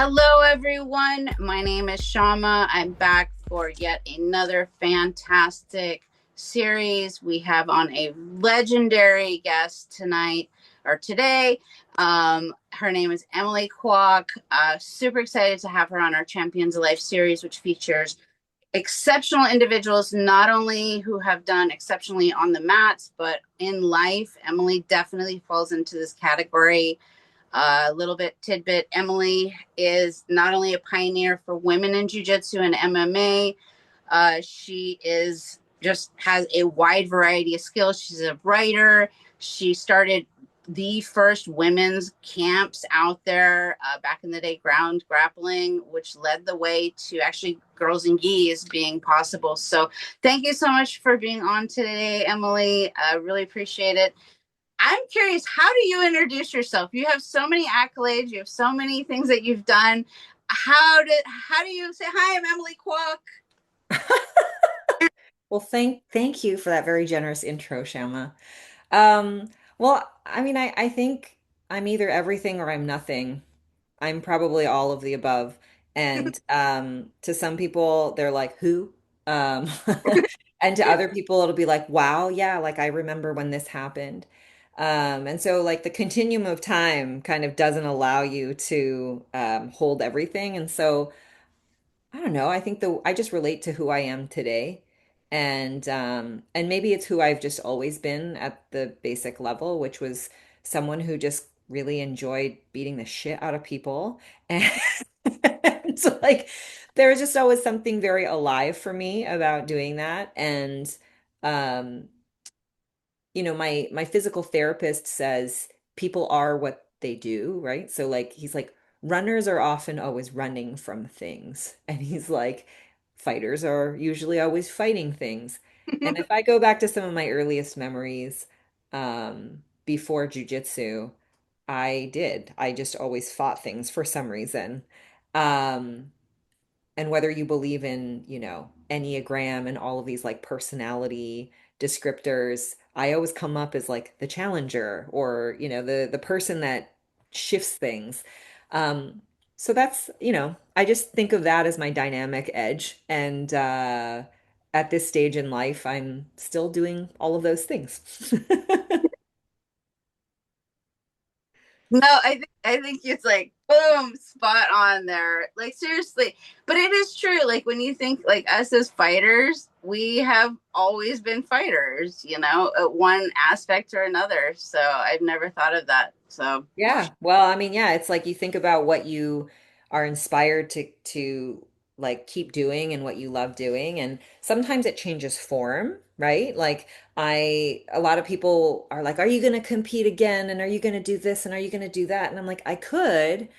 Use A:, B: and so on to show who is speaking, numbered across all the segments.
A: Hello, everyone. My name is Shama. I'm back for yet another fantastic series. We have on a legendary guest tonight or today. Her name is Emily Kwok. Super excited to have her on our Champions of Life series, which features exceptional individuals, not only who have done exceptionally on the mats, but in life. Emily definitely falls into this category. A little bit tidbit: Emily is not only a pioneer for women in jiu-jitsu and MMA, she is just has a wide variety of skills. She's a writer. She started the first women's camps out there back in the day, ground grappling, which led the way to actually girls and gis being possible. So thank you so much for being on today, Emily. I really appreciate it. I'm curious, how do you introduce yourself? You have so many accolades, you have so many things that you've done. How do you say hi? I'm Emily Kwok.
B: Well, thank you for that very generous intro, Shama. Um, I think I'm either everything or I'm nothing. I'm probably all of the above. And to some people, they're like, who? Um, and to other people, it'll be like, wow, yeah, like I remember when this happened. And so like the continuum of time kind of doesn't allow you to hold everything. And so I don't know. I think I just relate to who I am today. And maybe it's who I've just always been at the basic level, which was someone who just really enjoyed beating the shit out of people. And so like there was just always something very alive for me about doing that. And um my physical therapist says people are what they do, right? So like he's like runners are often always running from things, and he's like fighters are usually always fighting things. And if I go back to some of my earliest memories before jujitsu, I just always fought things for some reason. Um and whether you believe in, Enneagram and all of these like personality descriptors, I always come up as like the challenger or, the person that shifts things. Um, so that's, I just think of that as my dynamic edge. And at this stage in life, I'm still doing all of those things.
A: No, I think it's like boom, spot on there. Like seriously. But it is true. Like when you think like us as fighters, we have always been fighters, at one aspect or another. So I've never thought of that. So
B: Yeah. Well, I mean, yeah, it's like you think about what you are inspired to like keep doing and what you love doing, and sometimes it changes form, right? Like a lot of people are like, "Are you going to compete again? And are you going to do this? And are you going to do that?" And I'm like, "I could,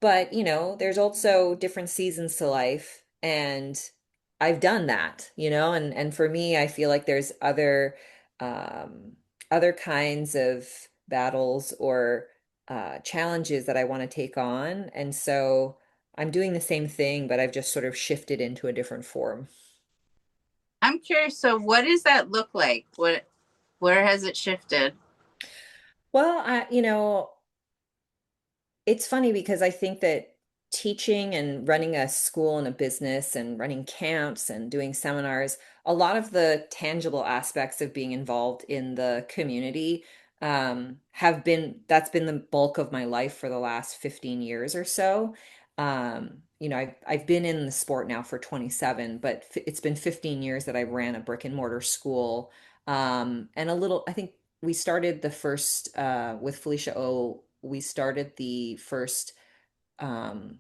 B: but, there's also different seasons to life, and I've done that, and for me, I feel like there's um other kinds of battles or challenges that I want to take on. And so I'm doing the same thing, but I've just sort of shifted into a different form.
A: I'm curious. So what does that look like? Where has it shifted?
B: Well, it's funny because I think that teaching and running a school and a business and running camps and doing seminars, a lot of the tangible aspects of being involved in the community that's been the bulk of my life for the last 15 years or so. I've been in the sport now for 27, but it's been 15 years that I ran a brick and mortar school. And I think we started the first with Felicia O. We started the first um,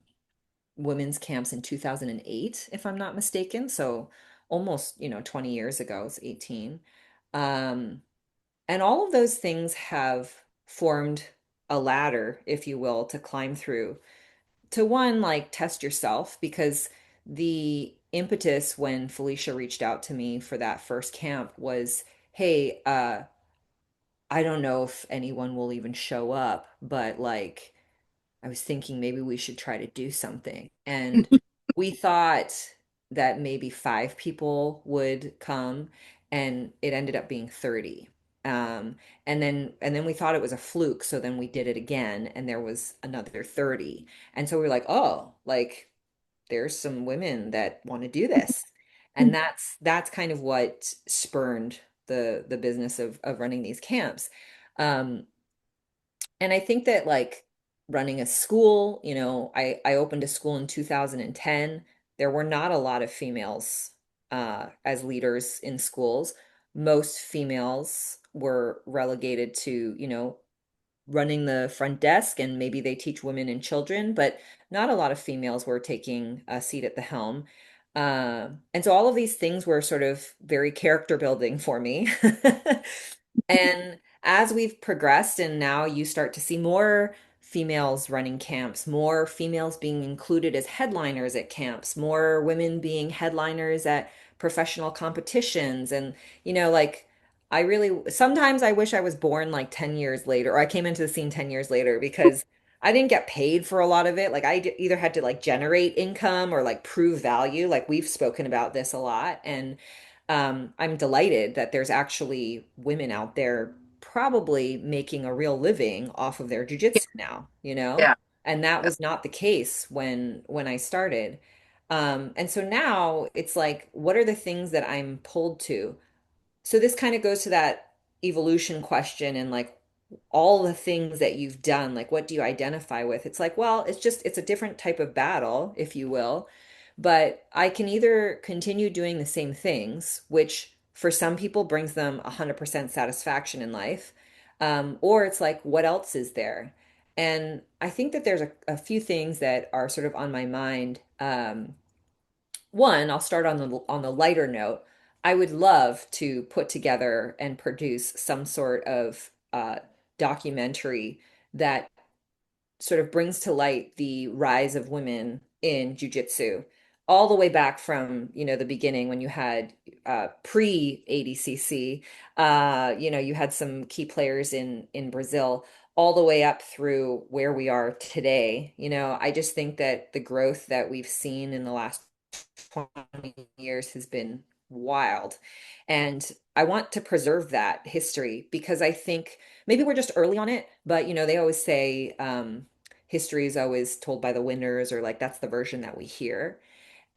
B: women's camps in 2008, if I'm not mistaken. So almost, 20 years ago, it's 18. Um, and all of those things have formed a ladder, if you will, to climb through. To one, like test yourself, because the impetus when Felicia reached out to me for that first camp was, hey, I don't know if anyone will even show up, but like I was thinking maybe we should try to do something. And we thought that maybe five people would come, and it ended up being 30. Um, and then we thought it was a fluke, so then we did it again, and there was another 30. And so we were like, oh, like there's some women that want to do this. And that's kind of what spurned the business of running these camps. Um, and I think that like running a school, I opened a school in 2010. There were not a lot of females as leaders in schools. Most females were relegated to, running the front desk, and maybe they teach women and children, but not a lot of females were taking a seat at the helm. And so all of these things were sort of very character building for me. And as we've progressed, and now you start to see more females running camps, more females being included as headliners at camps, more women being headliners at professional competitions. And, like I really sometimes I wish I was born like 10 years later, or I came into the scene 10 years later, because I didn't get paid for a lot of it. Like either had to like generate income or like prove value. Like we've spoken about this a lot. And I'm delighted that there's actually women out there probably making a real living off of their jujitsu now,
A: Yeah.
B: And that was not the case when I started. And so now it's like, what are the things that I'm pulled to? So this kind of goes to that evolution question, and like all the things that you've done, like what do you identify with? It's like, well, it's a different type of battle, if you will. But I can either continue doing the same things, which for some people brings them 100% satisfaction in life, or it's like, what else is there? And I think that there's a few things that are sort of on my mind. One, I'll start on the lighter note. I would love to put together and produce some sort of documentary that sort of brings to light the rise of women in jiu-jitsu, all the way back from, the beginning when you had pre-ADCC, you had some key players in Brazil, all the way up through where we are today. I just think that the growth that we've seen in the last 20 years has been wild. And I want to preserve that history, because I think maybe we're just early on it, but they always say history is always told by the winners, or like that's the version that we hear.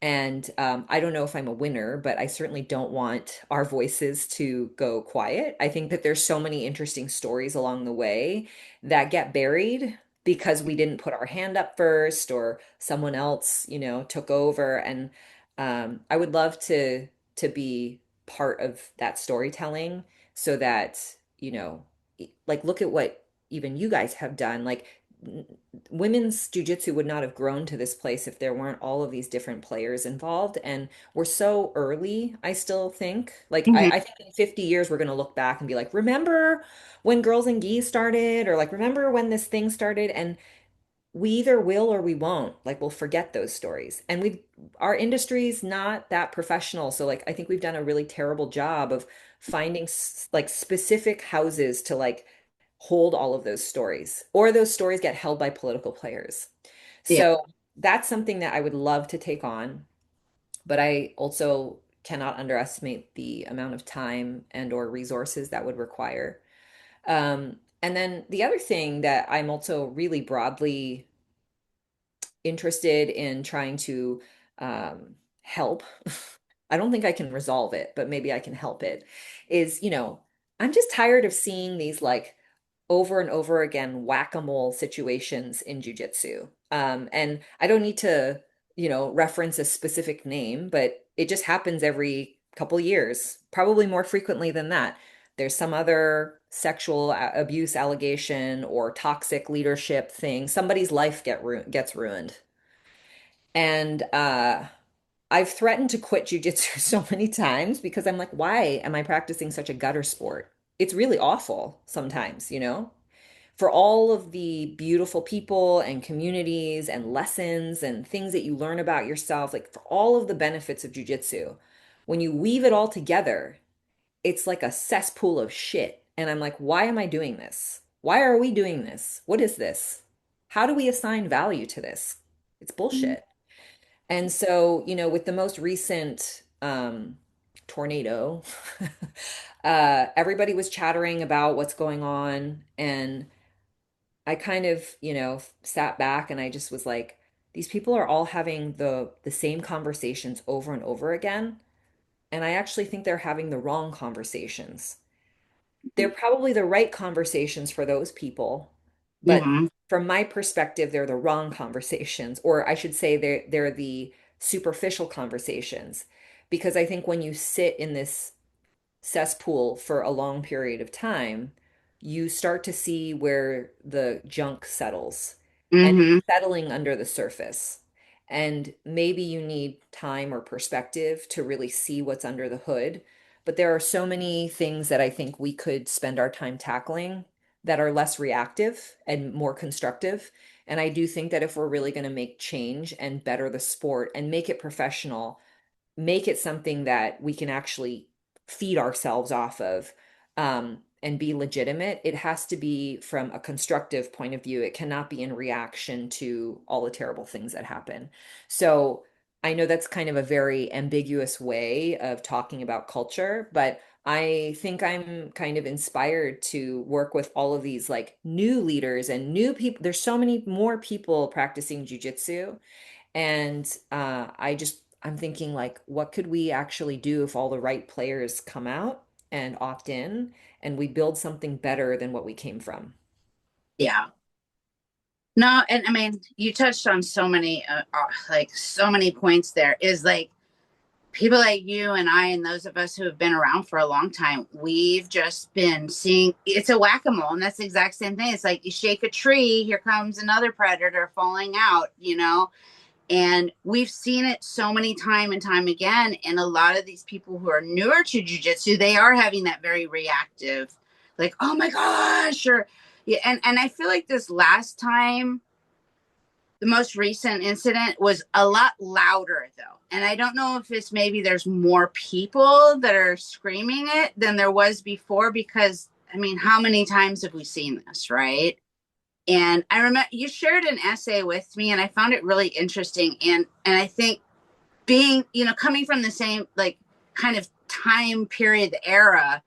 B: And I don't know if I'm a winner, but I certainly don't want our voices to go quiet. I think that there's so many interesting stories along the way that get buried because we didn't put our hand up first, or someone else, took over. And I would love to be part of that storytelling, so that, like look at what even you guys have done. Like women's jujitsu would not have grown to this place if there weren't all of these different players involved. And we're so early, I still think. Like, I,
A: Mhm.
B: I think in 50 years, we're going to look back and be like, remember when Girls and Geese started? Or like, remember when this thing started? And we either will or we won't. Like, we'll forget those stories. And our industry's not that professional. So, like, I think we've done a really terrible job of finding like specific houses to like hold all of those stories, or those stories get held by political players.
A: Yeah.
B: So that's something that I would love to take on, but I also cannot underestimate the amount of time and or resources that would require. And then the other thing that I'm also really broadly interested in trying to help, I don't think I can resolve it, but maybe I can help it, is, I'm just tired of seeing these like over and over again whack-a-mole situations in jujitsu. And I don't need to, reference a specific name, but it just happens every couple years, probably more frequently than that. There's some other sexual abuse allegation or toxic leadership thing. Somebody's life gets ruined. And I've threatened to quit jujitsu so many times, because I'm like, why am I practicing such a gutter sport? It's really awful sometimes, for all of the beautiful people and communities and lessons and things that you learn about yourself, like for all of the benefits of jujitsu, when you weave it all together, it's like a cesspool of shit. And I'm like, why am I doing this? Why are we doing this? What is this? How do we assign value to this? It's bullshit. And so, with the most recent tornado. Everybody was chattering about what's going on, and I kind of, sat back and I just was like, these people are all having the same conversations over and over again, and I actually think they're having the wrong conversations. They're probably the right conversations for those people, but
A: Mm-hmm.
B: from my perspective, they're the wrong conversations, or I should say they're the superficial conversations. Because I think when you sit in this cesspool for a long period of time, you start to see where the junk settles, and it's
A: Mm-hmm.
B: settling under the surface. And maybe you need time or perspective to really see what's under the hood. But there are so many things that I think we could spend our time tackling that are less reactive and more constructive. And I do think that if we're really going to make change and better the sport and make it professional, make it something that we can actually feed ourselves off of, and be legitimate, it has to be from a constructive point of view. It cannot be in reaction to all the terrible things that happen. So I know that's kind of a very ambiguous way of talking about culture, but I think I'm kind of inspired to work with all of these like new leaders and new people. There's so many more people practicing jujitsu, and I'm thinking like, what could we actually do if all the right players come out and opt in and we build something better than what we came from?
A: Yeah. No, and I mean, you touched on so many, like so many points there. Is like people like you and I, and those of us who have been around for a long time, we've just been seeing it's a whack a mole, and that's the exact same thing. It's like you shake a tree, here comes another predator falling out. And we've seen it so many time and time again. And a lot of these people who are newer to jujitsu, they are having that very reactive, like, oh my gosh, or yeah. And I feel like this last time, the most recent incident was a lot louder though. And I don't know if it's maybe there's more people that are screaming it than there was before, because I mean, how many times have we seen this, right? And I remember you shared an essay with me and I found it really interesting. And I think being, coming from the same like kind of time period era,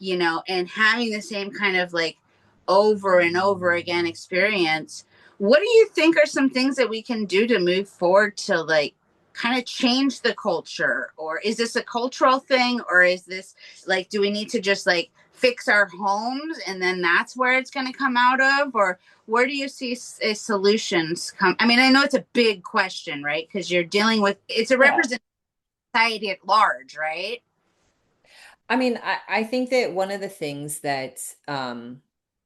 A: and having the same kind of like over and over again experience, what do you think are some things that we can do to move forward to like kind of change the culture? Or is this a cultural thing, or is this like, do we need to just like fix our homes and then that's where it's going to come out of? Or where do you see solutions come? I mean, I know it's a big question, right? Because you're dealing with it's a
B: Yeah.
A: representation of society at large, right?
B: I mean, I think that one of the things that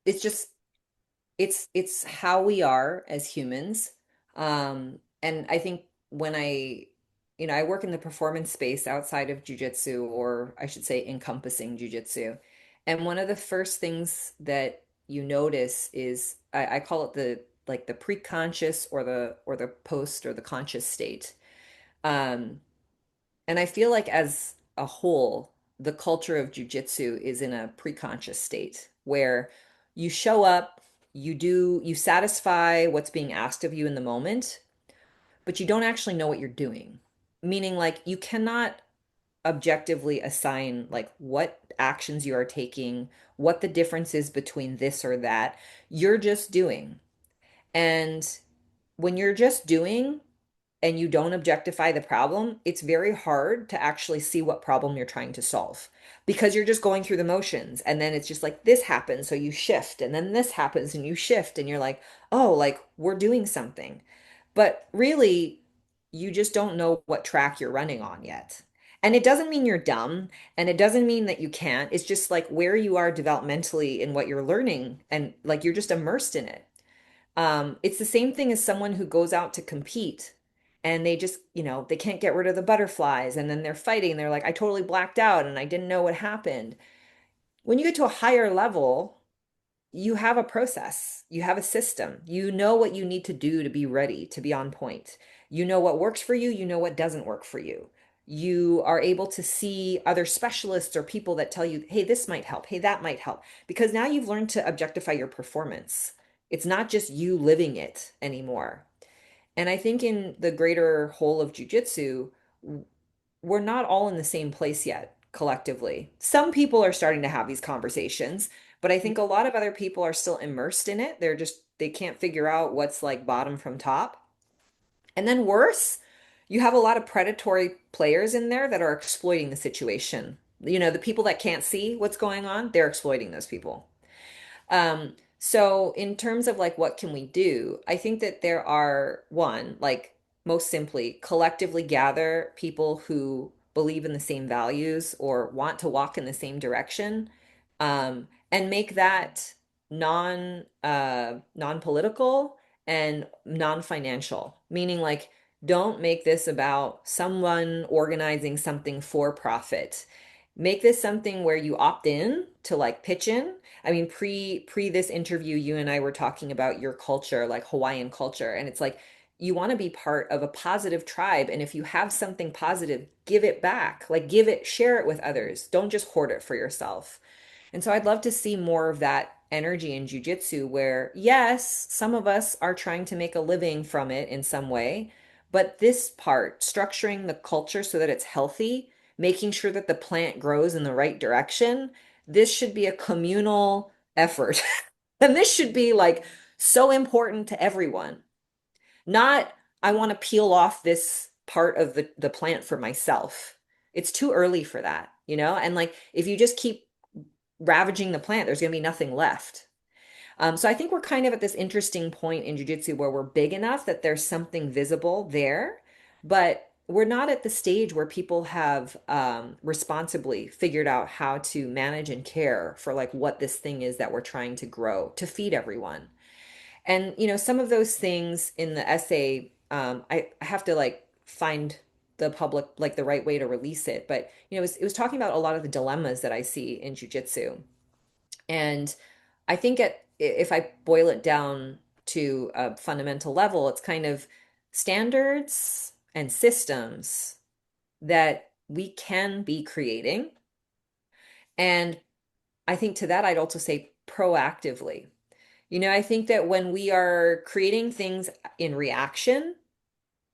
B: it's just it's how we are as humans. And I think when I work in the performance space outside of jujitsu, or I should say encompassing jujitsu. And one of the first things that you notice is I call it the pre-conscious or the post or the conscious state. Um, and I feel like as a whole, the culture of jujitsu is in a pre-conscious state where you show up, you satisfy what's being asked of you in the moment, but you don't actually know what you're doing. Meaning, like, you cannot objectively assign, like, what actions you are taking, what the difference is between this or that. You're just doing. And when you're just doing, and you don't objectify the problem, it's very hard to actually see what problem you're trying to solve because you're just going through the motions. And then it's just like this happens, so you shift, and then this happens and you shift, and you're like, oh, like we're doing something. But really, you just don't know what track you're running on yet. And it doesn't mean you're dumb, and it doesn't mean that you can't. It's just like where you are developmentally in what you're learning, and like you're just immersed in it. It's the same thing as someone who goes out to compete and they just, they can't get rid of the butterflies and then they're fighting. They're like, I totally blacked out and I didn't know what happened. When you get to a higher level, you have a process, you have a system, you know what you need to do to be ready, to be on point. You know what works for you, you know what doesn't work for you. You are able to see other specialists or people that tell you, hey, this might help, hey, that might help, because now you've learned to objectify your performance. It's not just you living it anymore. And I think in the greater whole of jujitsu, we're not all in the same place yet collectively. Some people are starting to have these conversations, but I think a lot of other people are still immersed in it. They can't figure out what's like bottom from top. And then worse, you have a lot of predatory players in there that are exploiting the situation. You know, the people that can't see what's going on, they're exploiting those people. So in terms of like what can we do, I think that there are one, like most simply, collectively gather people who believe in the same values or want to walk in the same direction, and make that non-political and non-financial, meaning like don't make this about someone organizing something for profit. Make this something where you opt in to like pitch in. I mean, pre this interview, you and I were talking about your culture, like Hawaiian culture, and it's like you want to be part of a positive tribe, and if you have something positive, give it back. Like give it, share it with others. Don't just hoard it for yourself. And so I'd love to see more of that energy in jujitsu where, yes, some of us are trying to make a living from it in some way, but this part, structuring the culture so that it's healthy, making sure that the plant grows in the right direction, this should be a communal effort. And this should be like so important to everyone. Not, I want to peel off this part of the plant for myself. It's too early for that, you know? And like if you just keep ravaging the plant, there's going to be nothing left. So I think we're kind of at this interesting point in jujitsu where we're big enough that there's something visible there, but we're not at the stage where people have responsibly figured out how to manage and care for like what this thing is that we're trying to grow to feed everyone. And you know, some of those things in the essay, I have to like find the public like the right way to release it, but you know, it was talking about a lot of the dilemmas that I see in jujitsu. And I think if I boil it down to a fundamental level, it's kind of standards and systems that we can be creating. And I think to that, I'd also say proactively. You know, I think that when we are creating things in reaction,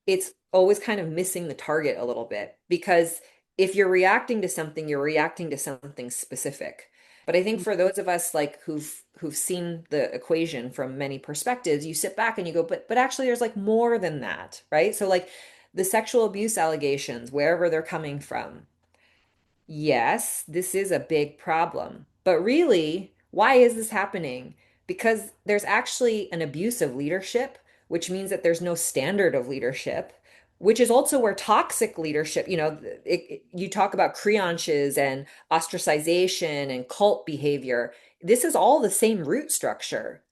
B: it's always kind of missing the target a little bit because if you're reacting to something, you're reacting to something specific. But I think for those of us like who've seen the equation from many perspectives, you sit back and you go, but actually there's like more than that, right? So like the sexual abuse allegations, wherever they're coming from, yes, this is a big problem. But really, why is this happening? Because there's actually an abuse of leadership, which means that there's no standard of leadership, which is also where toxic leadership, you know, you talk about creances and ostracization and cult behavior. This is all the same root structure.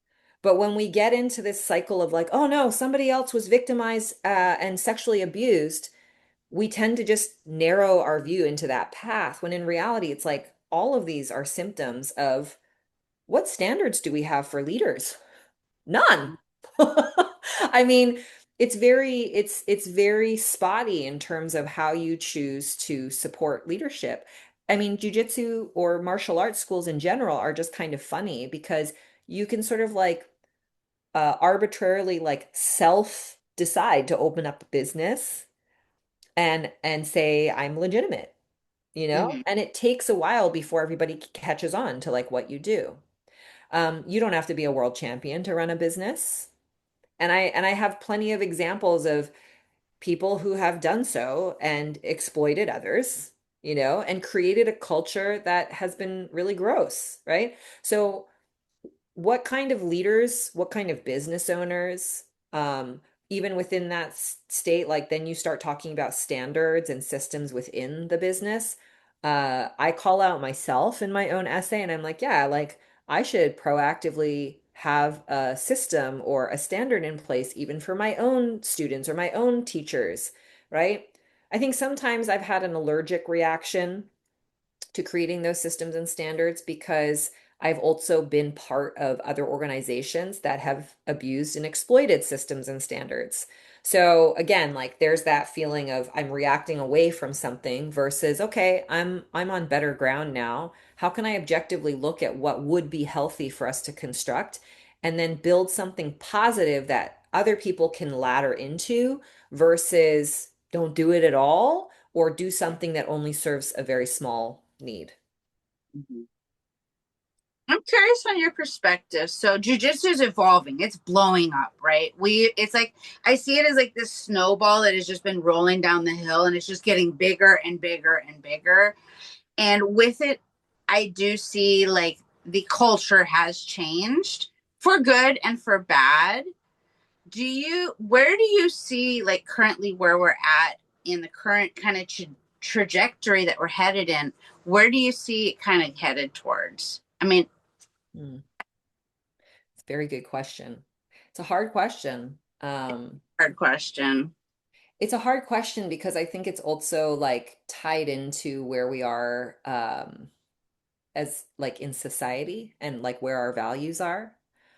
B: But when we get into this cycle of like, oh no, somebody else was victimized and sexually abused, we tend to just narrow our view into that path when in reality it's like all of these are symptoms of what standards do we have for leaders? None. I mean, it's very spotty in terms of how you choose to support leadership. I mean, jujitsu or martial arts schools in general are just kind of funny because you can sort of like arbitrarily like self decide to open up a business and say I'm legitimate, you know?
A: Mm-hmm.
B: And it takes a while before everybody catches on to like what you do. You don't have to be a world champion to run a business. And I have plenty of examples of people who have done so and exploited others, you know, and created a culture that has been really gross, right? So what kind of leaders, what kind of business owners, even within that state, like then you start talking about standards and systems within the business. I call out myself in my own essay and I'm like, yeah, like I should proactively have a system or a standard in place, even for my own students or my own teachers, right? I think sometimes I've had an allergic reaction to creating those systems and standards because I've also been part of other organizations that have abused and exploited systems and standards. So again, like there's that feeling of I'm reacting away from something versus okay, I'm on better ground now. How can I objectively look at what would be healthy for us to construct and then build something positive that other people can ladder into versus don't do it at all or do something that only serves a very small need.
A: Mhm. I'm curious on your perspective. So jujitsu is evolving. It's blowing up, right? It's like I see it as like this snowball that has just been rolling down the hill and it's just getting bigger and bigger and bigger. And with it, I do see like the culture has changed for good and for bad. Where do you see like currently where we're at in the current kind of trajectory that we're headed in? Where do you see it kind of headed towards? I mean,
B: Hmm. It's a very good question. It's a hard question.
A: hard question.
B: It's a hard question because I think it's also like tied into where we are as like in society and like where our values are.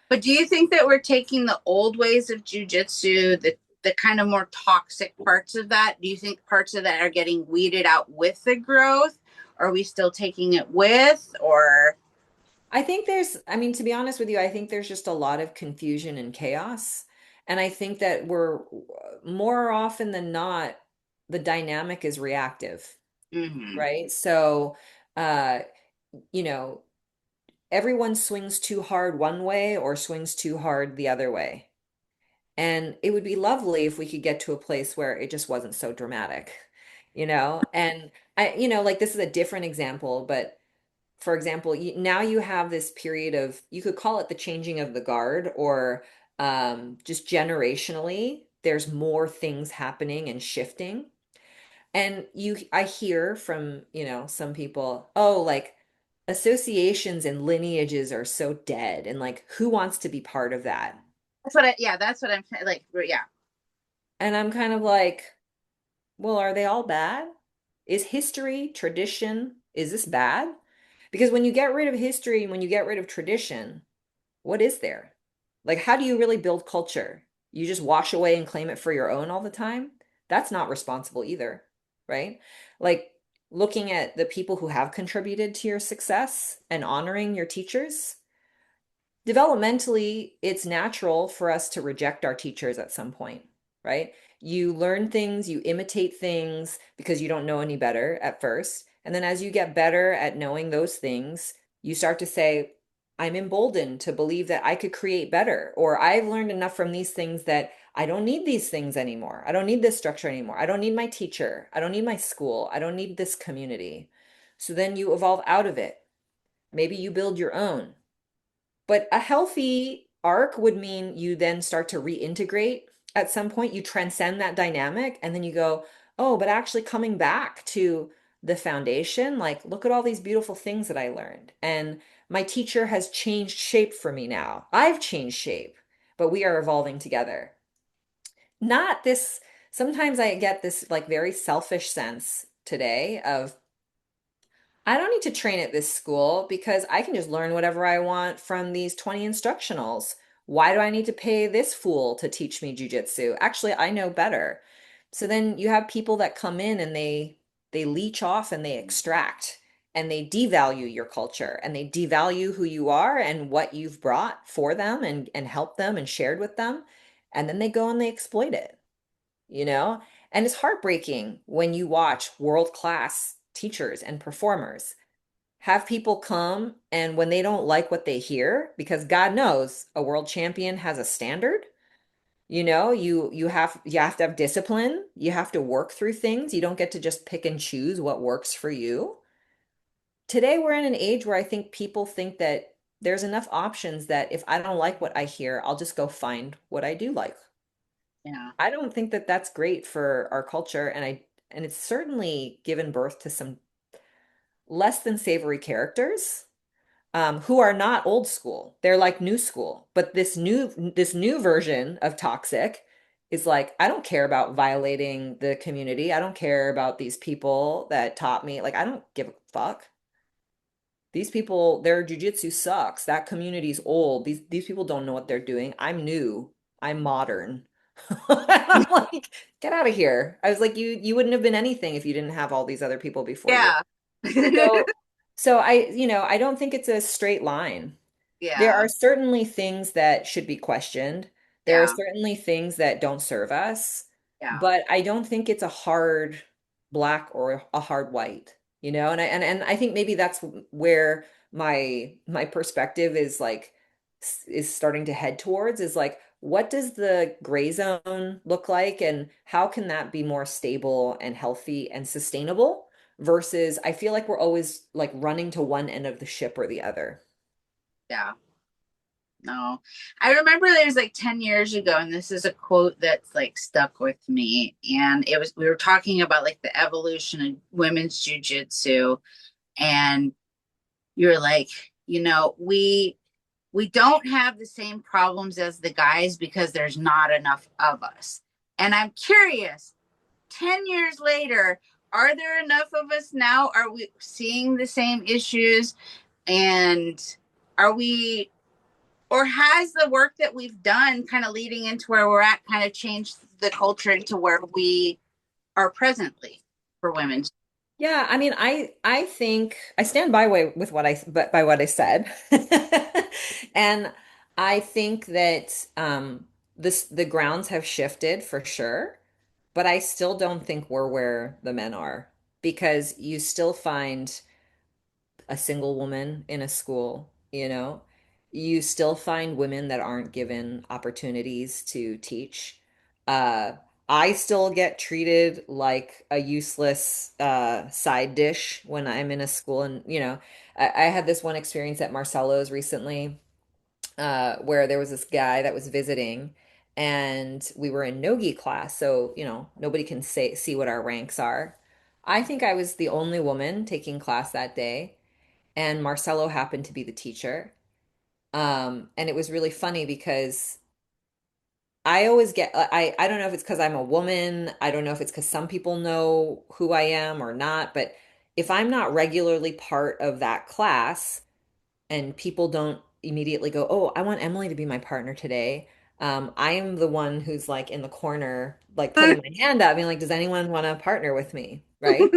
A: But do you think that we're taking the old ways of jujitsu, the kind of more toxic parts of that? Do you think parts of that are getting weeded out with the growth? Are we still taking it with, or
B: I think I mean, to be honest with you, I think there's just a lot of confusion and chaos. And I think that we're more often than not, the dynamic is reactive,
A: mm-hmm.
B: right? So, uh, you know, everyone swings too hard one way or swings too hard the other way. And it would be lovely if we could get to a place where it just wasn't so dramatic, you know? And like this is a different example, but for example, now you have this period of, you could call it the changing of the guard or just generationally, there's more things happening and shifting. And I hear from, some people, oh, like associations and lineages are so dead. And like, who wants to be part of that?
A: yeah, that's what I'm like, yeah.
B: And I'm kind of like, well, are they all bad? Is history, tradition, is this bad? Because when you get rid of history and when you get rid of tradition, what is there? Like, how do you really build culture? You just wash away and claim it for your own all the time? That's not responsible either, right? Like, looking at the people who have contributed to your success and honoring your teachers, developmentally, it's natural for us to reject our teachers at some point, right? You learn things, you imitate things because you don't know any better at first. And then as you get better at knowing those things, you start to say, I'm emboldened to believe that I could create better, or I've learned enough from these things that I don't need these things anymore. I don't need this structure anymore. I don't need my teacher. I don't need my school. I don't need this community. So then you evolve out of it. Maybe you build your own. But a healthy arc would mean you then start to reintegrate at some point. You transcend that dynamic and then you go, oh, but actually coming back to the foundation, like, look at all these beautiful things that I learned. And my teacher has changed shape for me now. I've changed shape, but we are evolving together. Not this, sometimes I get this like very selfish sense today of I don't need to train at this school because I can just learn whatever I want from these 20 instructionals. Why do I need to pay this fool to teach me jujitsu? Actually, I know better. So then you have people that come in and they leech off and they extract and they devalue your culture and they devalue who you are and what you've brought for them and helped them and shared with them. And then they go and they exploit it, you know? And it's heartbreaking when you watch world-class teachers and performers have people come and when they don't like what they hear, because God knows a world champion has a standard, you have to have discipline, you have to work through things. You don't get to just pick and choose what works for you. Today we're in an age where I think people think that there's enough options that if I don't like what I hear, I'll just go find what I do like.
A: Yeah.
B: I don't think that that's great for our culture and it's certainly given birth to some less than savory characters who are not old school. They're like new school. But this new version of toxic is like, I don't care about violating the community. I don't care about these people that taught me. Like, I don't give a fuck. These people, their jujitsu sucks. That community's old. These people don't know what they're doing. I'm new. I'm modern. I'm like, get out of here. I was like, you wouldn't have been anything if you didn't have all these other people before you.
A: Yeah.
B: So so I don't think it's a straight line. There
A: Yeah.
B: are certainly things that should be questioned. There are
A: Yeah.
B: certainly things that don't serve us,
A: Yeah.
B: but I don't think it's a hard. black or a hard white, you know? And I think maybe that's where my perspective is like is starting to head towards is like what does the gray zone look like and how can that be more stable and healthy and sustainable versus I feel like we're always like running to one end of the ship or the other.
A: Yeah. No. I remember there's like 10 years ago, and this is a quote that's like stuck with me. And it was, we were talking about like the evolution of women's jujitsu. And you're like, we don't have the same problems as the guys because there's not enough of us. And I'm curious, 10 years later, are there enough of us now? Are we seeing the same issues? And are we, or has the work that we've done kind of leading into where we're at kind of changed the culture into where we are presently for women?
B: Yeah, I mean, I think I stand with what I but by what I said. And I think that the grounds have shifted for sure, but I still don't think we're where the men are because you still find a single woman in a school, you know, you still find women that aren't given opportunities to teach. Uh, I still get treated like a useless side dish when I'm in a school. And, you know, I had this one experience at Marcelo's recently where there was this guy that was visiting and we were in no-gi class. So, you know, nobody can see what our ranks are. I think I was the only woman taking class that day and Marcelo happened to be the teacher. And it was really funny because I always get I don't know if it's because I'm a woman, I don't know if it's because some people know who I am or not, but if I'm not regularly part of that class and people don't immediately go, "Oh, I want Emily to be my partner today." I am the one who's like in the corner, like putting my hand up, being like, "Does anyone want to partner with me?" Right?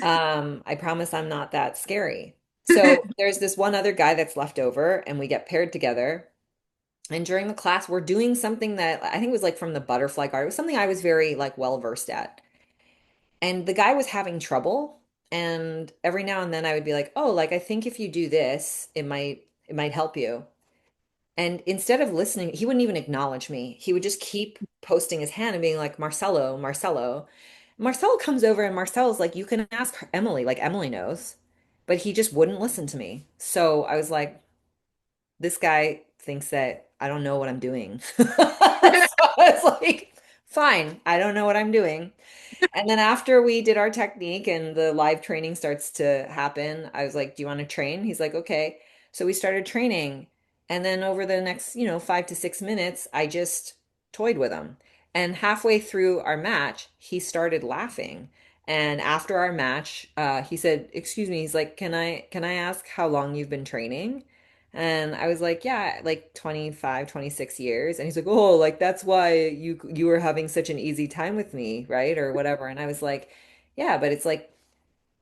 B: I promise I'm not that scary. So there's this one other guy that's left over, and we get paired together. And during the class, we're doing something that I think was like from the butterfly guard. It was something I was very like well versed at. And the guy was having trouble. And every now and then I would be like, oh, like I think if you do this, it might help you. And instead of listening, he wouldn't even acknowledge me. He would just keep posting his hand and being like, Marcelo, Marcelo. Marcelo comes over and Marcelo's like, you can ask Emily, like Emily knows. But he just wouldn't listen to me. So I was like, this guy thinks that I don't know what I'm doing. So I was like, fine, I don't know what I'm doing. And then after we did our technique and the live training starts to happen, I was like, "Do you want to train?" He's like, "Okay." So we started training. And then over the next, 5 to 6 minutes, I just toyed with him. And halfway through our match, he started laughing. And after our match, he said, "Excuse me." He's like, "Can I ask how long you've been training?" And I was like, yeah, like 25, 26 years. And he's like, oh, like that's why you were having such an easy time with me, right? Or whatever. And I was like, yeah, but it's like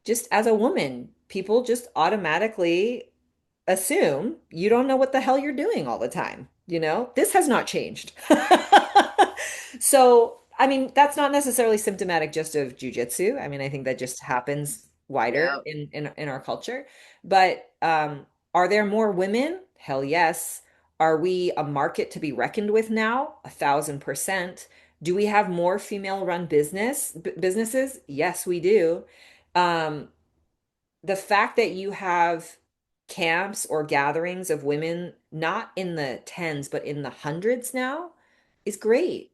B: just as a woman, people just automatically assume you don't know what the hell you're doing all the time. You know, this has not changed. So, I mean, that's not necessarily symptomatic just of jujitsu. I mean, I think that just happens wider
A: Yeah.
B: in our culture. But are there more women? Hell yes. Are we a market to be reckoned with now? 1,000%. Do we have more female-run businesses? Yes, we do. Um, the fact that you have camps or gatherings of women, not in the tens, but in the hundreds now, is great,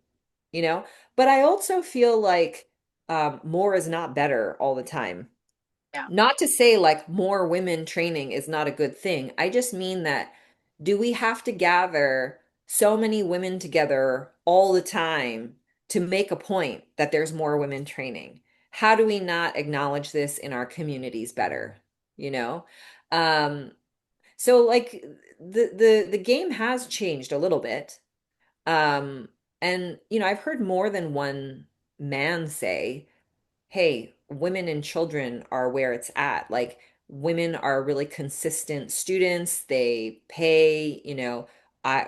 B: you know? But I also feel like more is not better all the time.
A: Yeah.
B: Not to say like more women training is not a good thing. I just mean that do we have to gather so many women together all the time to make a point that there's more women training? How do we not acknowledge this in our communities better? You know? Um, so like the game has changed a little bit. Um, and I've heard more than one man say, hey, women and children are where it's at. Like women are really consistent students. They pay,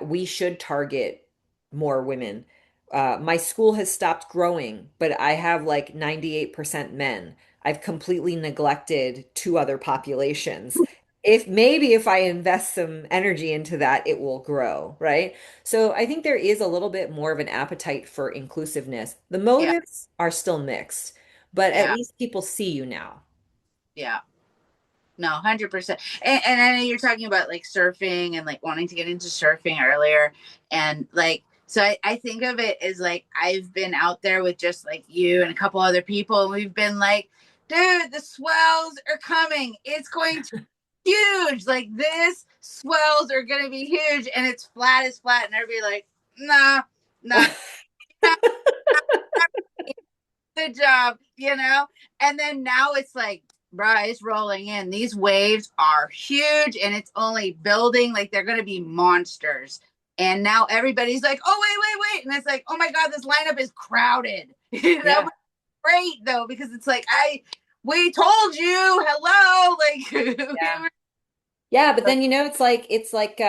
B: we should target more women. My school has stopped growing, but I have like 98% men. I've completely neglected two other populations. If I invest some energy into that, it will grow, right? So I think there is a little bit more of an appetite for inclusiveness. The
A: Yeah.
B: motives are still mixed, but at
A: Yeah.
B: least people see you now.
A: Yeah. No, 100%. And I know you're talking about like surfing and like wanting to get into surfing earlier. And like, so I think of it as like I've been out there with just like you and a couple other people, and we've been like, dude, the swells are coming. It's going to be huge. Like, this swells are going to be huge. And it's flat as flat. And everybody like, nah, nah, nah, good job, you know? And then now it's like, bruh, it's rolling in. These waves are huge and it's only building. Like, they're going to be monsters. And now everybody's like, oh, wait. And it's like, oh my God, this lineup is crowded. You know,
B: Yeah.
A: but great though, because it's like, we told you, hello. Like,
B: Yeah. Yeah, but then it's like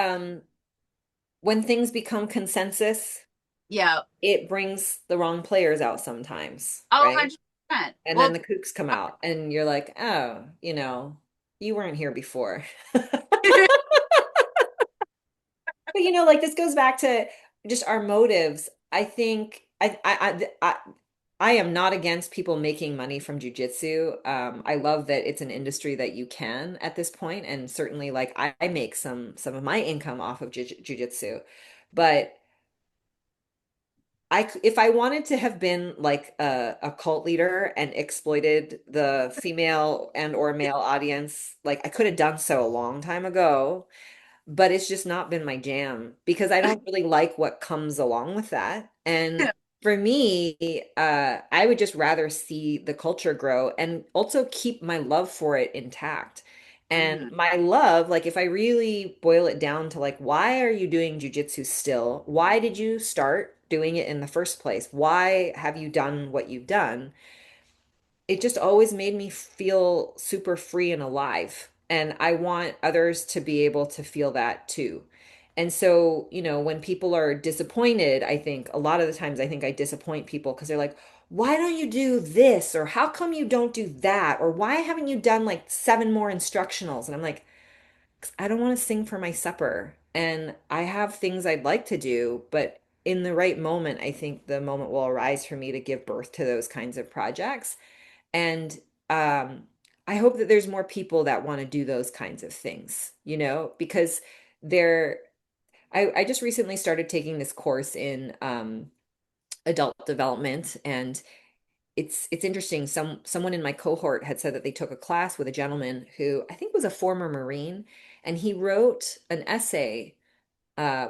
B: when things become consensus,
A: yeah.
B: it brings the wrong players out sometimes,
A: Oh,
B: right?
A: 100%.
B: And then
A: Well,
B: the kooks come out, and you're like, oh, you weren't here before. But like this goes back to just our motives. I think I am not against people making money from jujitsu. I love that it's an industry that you can at this point, and certainly like I make some of my income off of jujitsu. But if I wanted to have been like a cult leader and exploited the female and or male audience, like I could have done so a long time ago, but it's just not been my jam because I don't really like what comes along with that. And for me, I would just rather see the culture grow and also keep my love for it intact. And
A: mhm.
B: my love, like if I really boil it down to like, why are you doing jujitsu still? Why did you start doing it in the first place? Why have you done what you've done? It just always made me feel super free and alive. And I want others to be able to feel that too. And so, when people are disappointed, I think a lot of the times I think I disappoint people because they're like, why don't you do this? Or how come you don't do that? Or why haven't you done like seven more instructionals? And I'm like, I don't want to sing for my supper. And I have things I'd like to do, but in the right moment, I think the moment will arise for me to give birth to those kinds of projects. And I hope that there's more people that want to do those kinds of things, because they're, I just recently started taking this course in adult development, and it's interesting. Someone in my cohort had said that they took a class with a gentleman who I think was a former Marine, and he wrote an essay,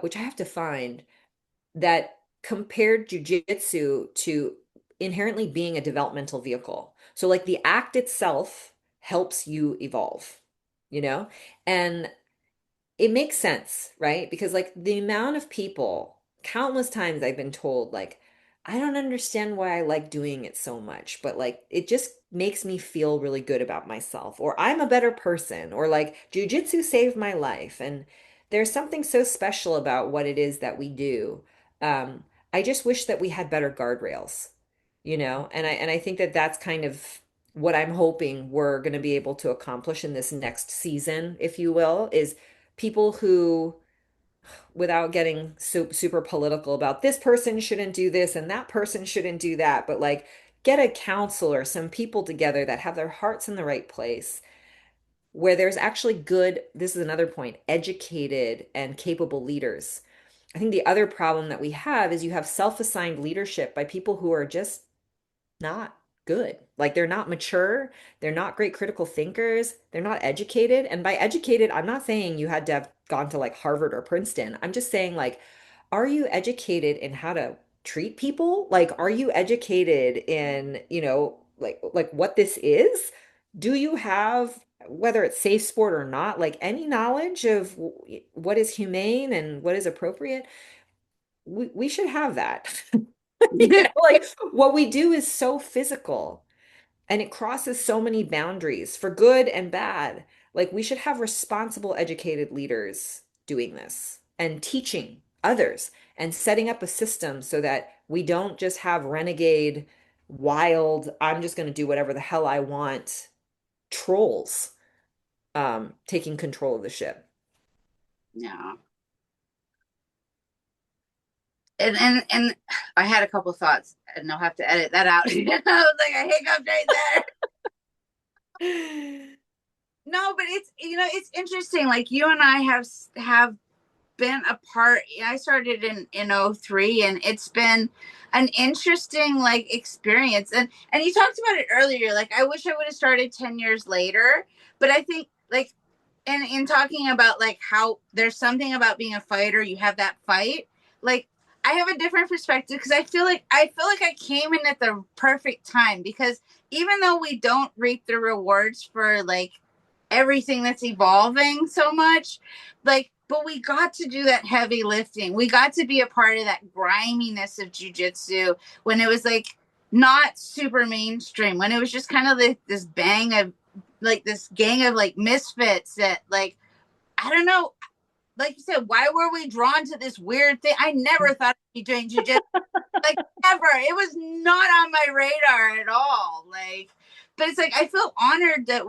B: which I have to find, that compared jujitsu to inherently being a developmental vehicle. So like the act itself helps you evolve, you know? And it makes sense, right? Because like the amount of people, countless times I've been told, like, I don't understand why I like doing it so much, but like it just makes me feel really good about myself, or I'm a better person, or like jujitsu saved my life. And there's something so special about what it is that we do. Um, I just wish that we had better guardrails, and I think that that's kind of what I'm hoping we're going to be able to accomplish in this next season, if you will, is people who, without getting super political about this person shouldn't do this and that person shouldn't do that, but like get a counselor, some people together that have their hearts in the right place, where there's actually good, this is another point, educated and capable leaders. I think the other problem that we have is you have self-assigned leadership by people who are just not good. Like they're not mature, they're not great critical thinkers, they're not educated. And by educated, I'm not saying you had to have gone to like Harvard or Princeton. I'm just saying like, are you educated in how to treat people? Like, are you educated in, like what this is? Do you have, whether it's safe sport or not, like any knowledge of what is humane and what is appropriate? We should have that. Like what we do is so physical and it crosses so many boundaries for good and bad. Like we should have responsible, educated leaders doing this and teaching others and setting up a system so that we don't just have renegade, wild, I'm just going to do whatever the hell I want trolls taking control of the ship.
A: Yeah. And I had a couple thoughts, and I'll have to edit that out. I was like, I hiccuped right there. No, but it's it's interesting. Like you and I have been a part. I started in '03, and it's been an interesting like experience. And you talked about it earlier. Like I wish I would have started 10 years later, but I think like and in talking about like how there's something about being a fighter, you have that fight. Like I have a different perspective because I feel like I came in at the perfect time because even though we don't reap the rewards for like everything that's evolving so much, like but we got to do that heavy lifting. We got to be a part of that griminess of jujitsu when it was like not super mainstream, when it was just kind of this bang of like this gang of like misfits that like I don't know, like you said, why were we drawn to this weird thing? I never thought I'd be doing jujitsu, like ever. It was not on my radar at all. Like, but it's like I feel honored that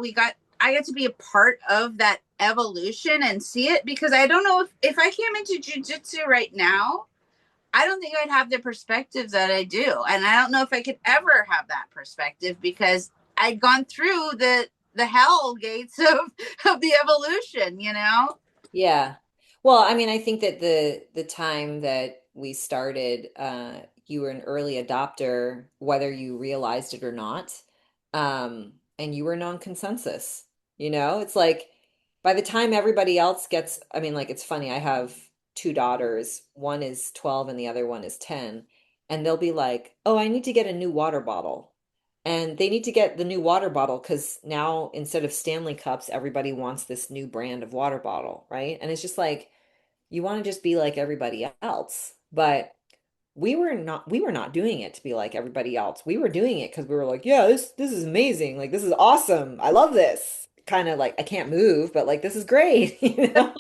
A: I got to be a part of that evolution and see it because I don't know if I came into jujitsu right now, I don't think I'd have the perspective that I do. And I don't know if I could ever have that perspective because I'd gone through the hell gates of the evolution, you know?
B: Yeah. Well, I mean, I think that the time that we started, you were an early adopter, whether you realized it or not. And you were non-consensus. It's like by the time everybody else gets, I mean, like it's funny, I have two daughters. One is 12 and the other one is 10. And they'll be like, "Oh, I need to get a new water bottle." And they need to get the new water bottle because now instead of Stanley cups, everybody wants this new brand of water bottle, right? And it's just like you want to just be like everybody else. But we were not doing it to be like everybody else. We were doing it because we were like, yeah, this is amazing. Like this is awesome. I love this. Kind of like I can't move, but like this is great, you know?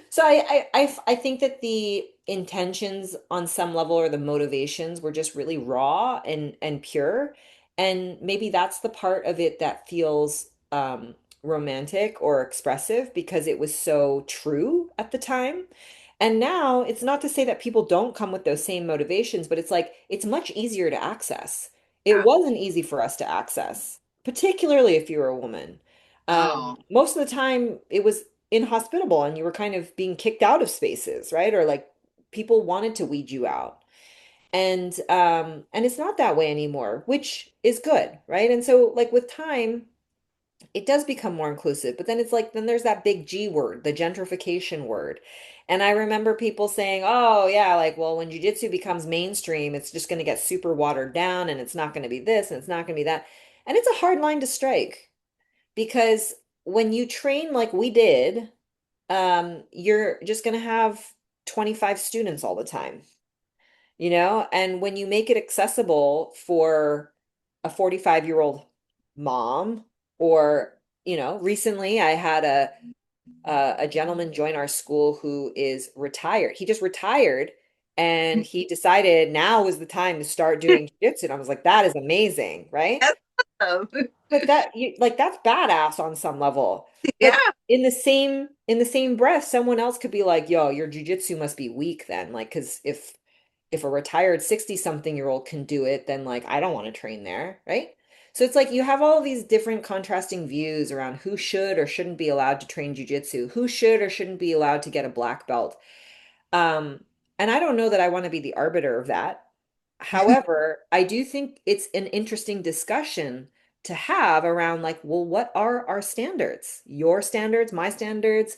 B: So I think that the intentions on some level or the motivations were just really raw and pure. And maybe that's the part of it that feels romantic or expressive because it was so true at the time. And now it's not to say that people don't come with those same motivations, but it's like it's much easier to access. It
A: Yeah.
B: wasn't easy for us to access, particularly if you were a woman.
A: No.
B: Most of the time it was inhospitable and you were kind of being kicked out of spaces, right? Or like people wanted to weed you out. And it's not that way anymore, which is good, right? And so like with time, it does become more inclusive, but then it's like then there's that big G word, the gentrification word. And I remember people saying, "Oh, yeah, like well, when jiu-jitsu becomes mainstream, it's just going to get super watered down and it's not going to be this and it's not going to be that." And it's a hard line to strike because when you train like we did, you're just going to have 25 students all the time, And when you make it accessible for a 45-year-old mom, or, recently I had a gentleman join our school who is retired. He just retired and he decided now was the time to start doing jiu-jitsu. And I was like, that is amazing, right?
A: That's awesome.
B: But that's badass on some level.
A: Yeah.
B: But in the same breath, someone else could be like, "Yo, your jujitsu must be weak then." Like, because if a retired 60-something-year-old can do it, then like I don't want to train there, right? So it's like you have all these different contrasting views around who should or shouldn't be allowed to train jujitsu, who should or shouldn't be allowed to get a black belt. Um, and I don't know that I want to be the arbiter of that. However, I do think it's an interesting discussion to have around like, well, what are our standards? Your standards, my standards,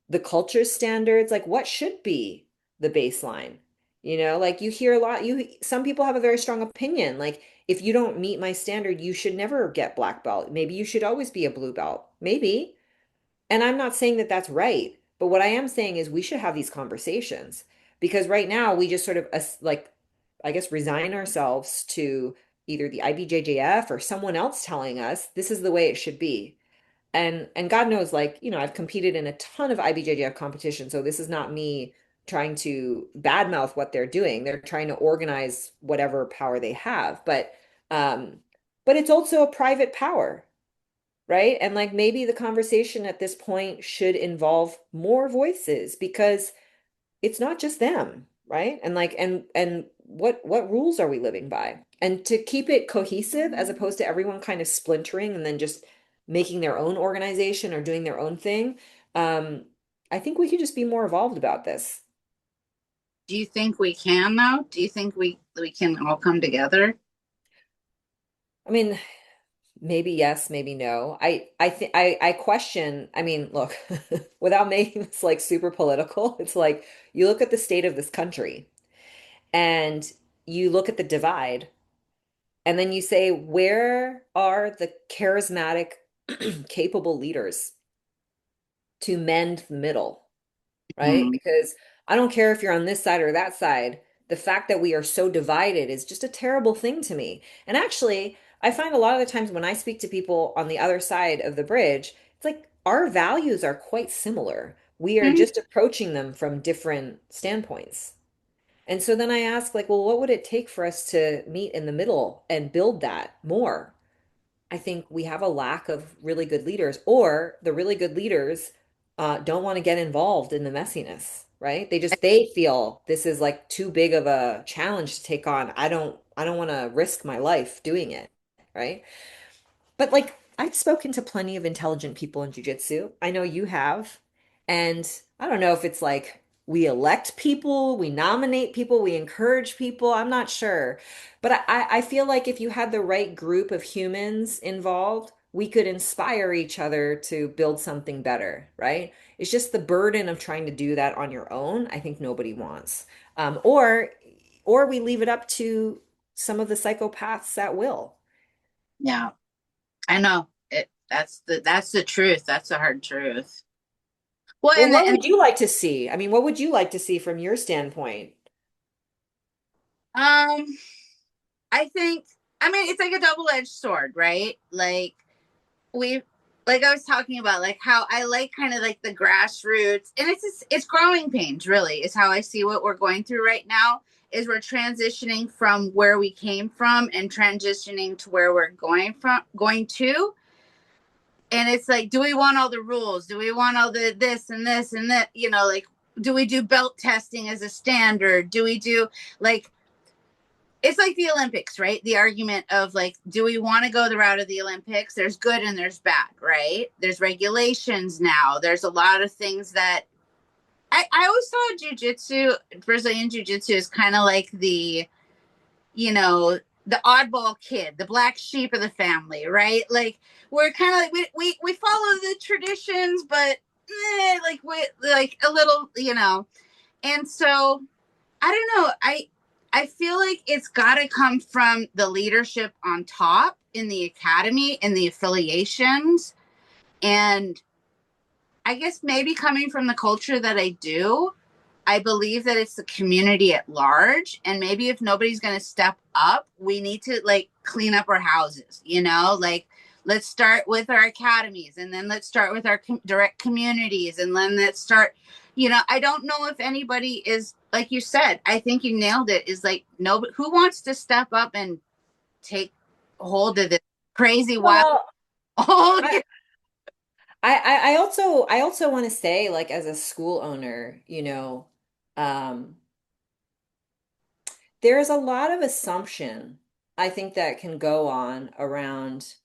B: the culture's standards, like what should be the baseline? Like you hear a lot, some people have a very strong opinion. Like if you don't meet my standard, you should never get black belt. Maybe you should always be a blue belt. Maybe. And I'm not saying that that's right, but what I am saying is we should have these conversations because right now we just sort of like, I guess, resign ourselves to either the IBJJF or someone else telling us this is the way it should be. And God knows, like, I've competed in a ton of IBJJF competition, so this is not me trying to badmouth what they're doing. They're trying to organize whatever power they have. Um, but it's also a private power, right? And like maybe the conversation at this point should involve more voices because it's not just them, right? And like and what rules are we living by? And to keep it cohesive as opposed to everyone kind of splintering and then just making their own organization or doing their own thing, I think we could just be more evolved about this.
A: Do you think we can though? Do you think we can all come together?
B: I mean, maybe yes, maybe no. I think I question, I mean, look, without making this like super political, it's like you look at the state of this country and you look at the divide. And then you say, where are the charismatic, capable leaders to mend the middle, right?
A: Hmm.
B: Because I don't care if you're on this side or that side. The fact that we are so divided is just a terrible thing to me. And actually, I find a lot of the times when I speak to people on the other side of the bridge, it's like our values are quite similar. We are just approaching them from different standpoints. And so then I ask, like, well, what would it take for us to meet in the middle and build that more? I think we have a lack of really good leaders, or the really good leaders don't want to get involved in the messiness, right? They feel this is like too big of a challenge to take on. I don't want to risk my life doing it, right? But like I've spoken to plenty of intelligent people in jiu-jitsu. I know you have. And I don't know if it's like we elect people, we nominate people, we encourage people. I'm not sure. But I feel like if you had the right group of humans involved, we could inspire each other to build something better, right? It's just the burden of trying to do that on your own, I think nobody wants. Or we leave it up to some of the psychopaths that will.
A: Yeah, I know it. That's the truth. That's the hard truth. Well,
B: Well, what
A: and
B: would you like to see? I mean, what would you like to see from your standpoint?
A: um, I think I mean it's like a double-edged sword, right? Like we like I was talking about like how I like kind of like the grassroots and it's growing pains really is how I see what we're going through right now is we're transitioning from where we came from and transitioning to where we're going to, and it's like, do we want all the rules, do we want all the this and this and that, like, do we do belt testing as a standard, do we do like it's like the Olympics, right? The argument of like, do we want to go the route of the Olympics? There's good and there's bad, right? There's regulations now. There's a lot of things that I always saw jujitsu, Brazilian jiu-jitsu is kind of like you know, the oddball kid, the black sheep of the family, right? Like we're kind of like we follow the traditions, but like we like a little, and so I don't know. I feel like it's got to come from the leadership on top in the academy and the affiliations, and I guess maybe coming from the culture that I do, I believe that it's the community at large. And maybe if nobody's going to step up, we need to like clean up our houses, like let's start with our academies and then let's start with our direct communities. And then let's start, I don't know if anybody is, like you said, I think you nailed it, is like, no, but who wants to step up and take hold of this crazy wild?
B: Well,
A: Oh,
B: I, I also want to say, like, as a school owner, um, there's a lot of assumption I think that can go on around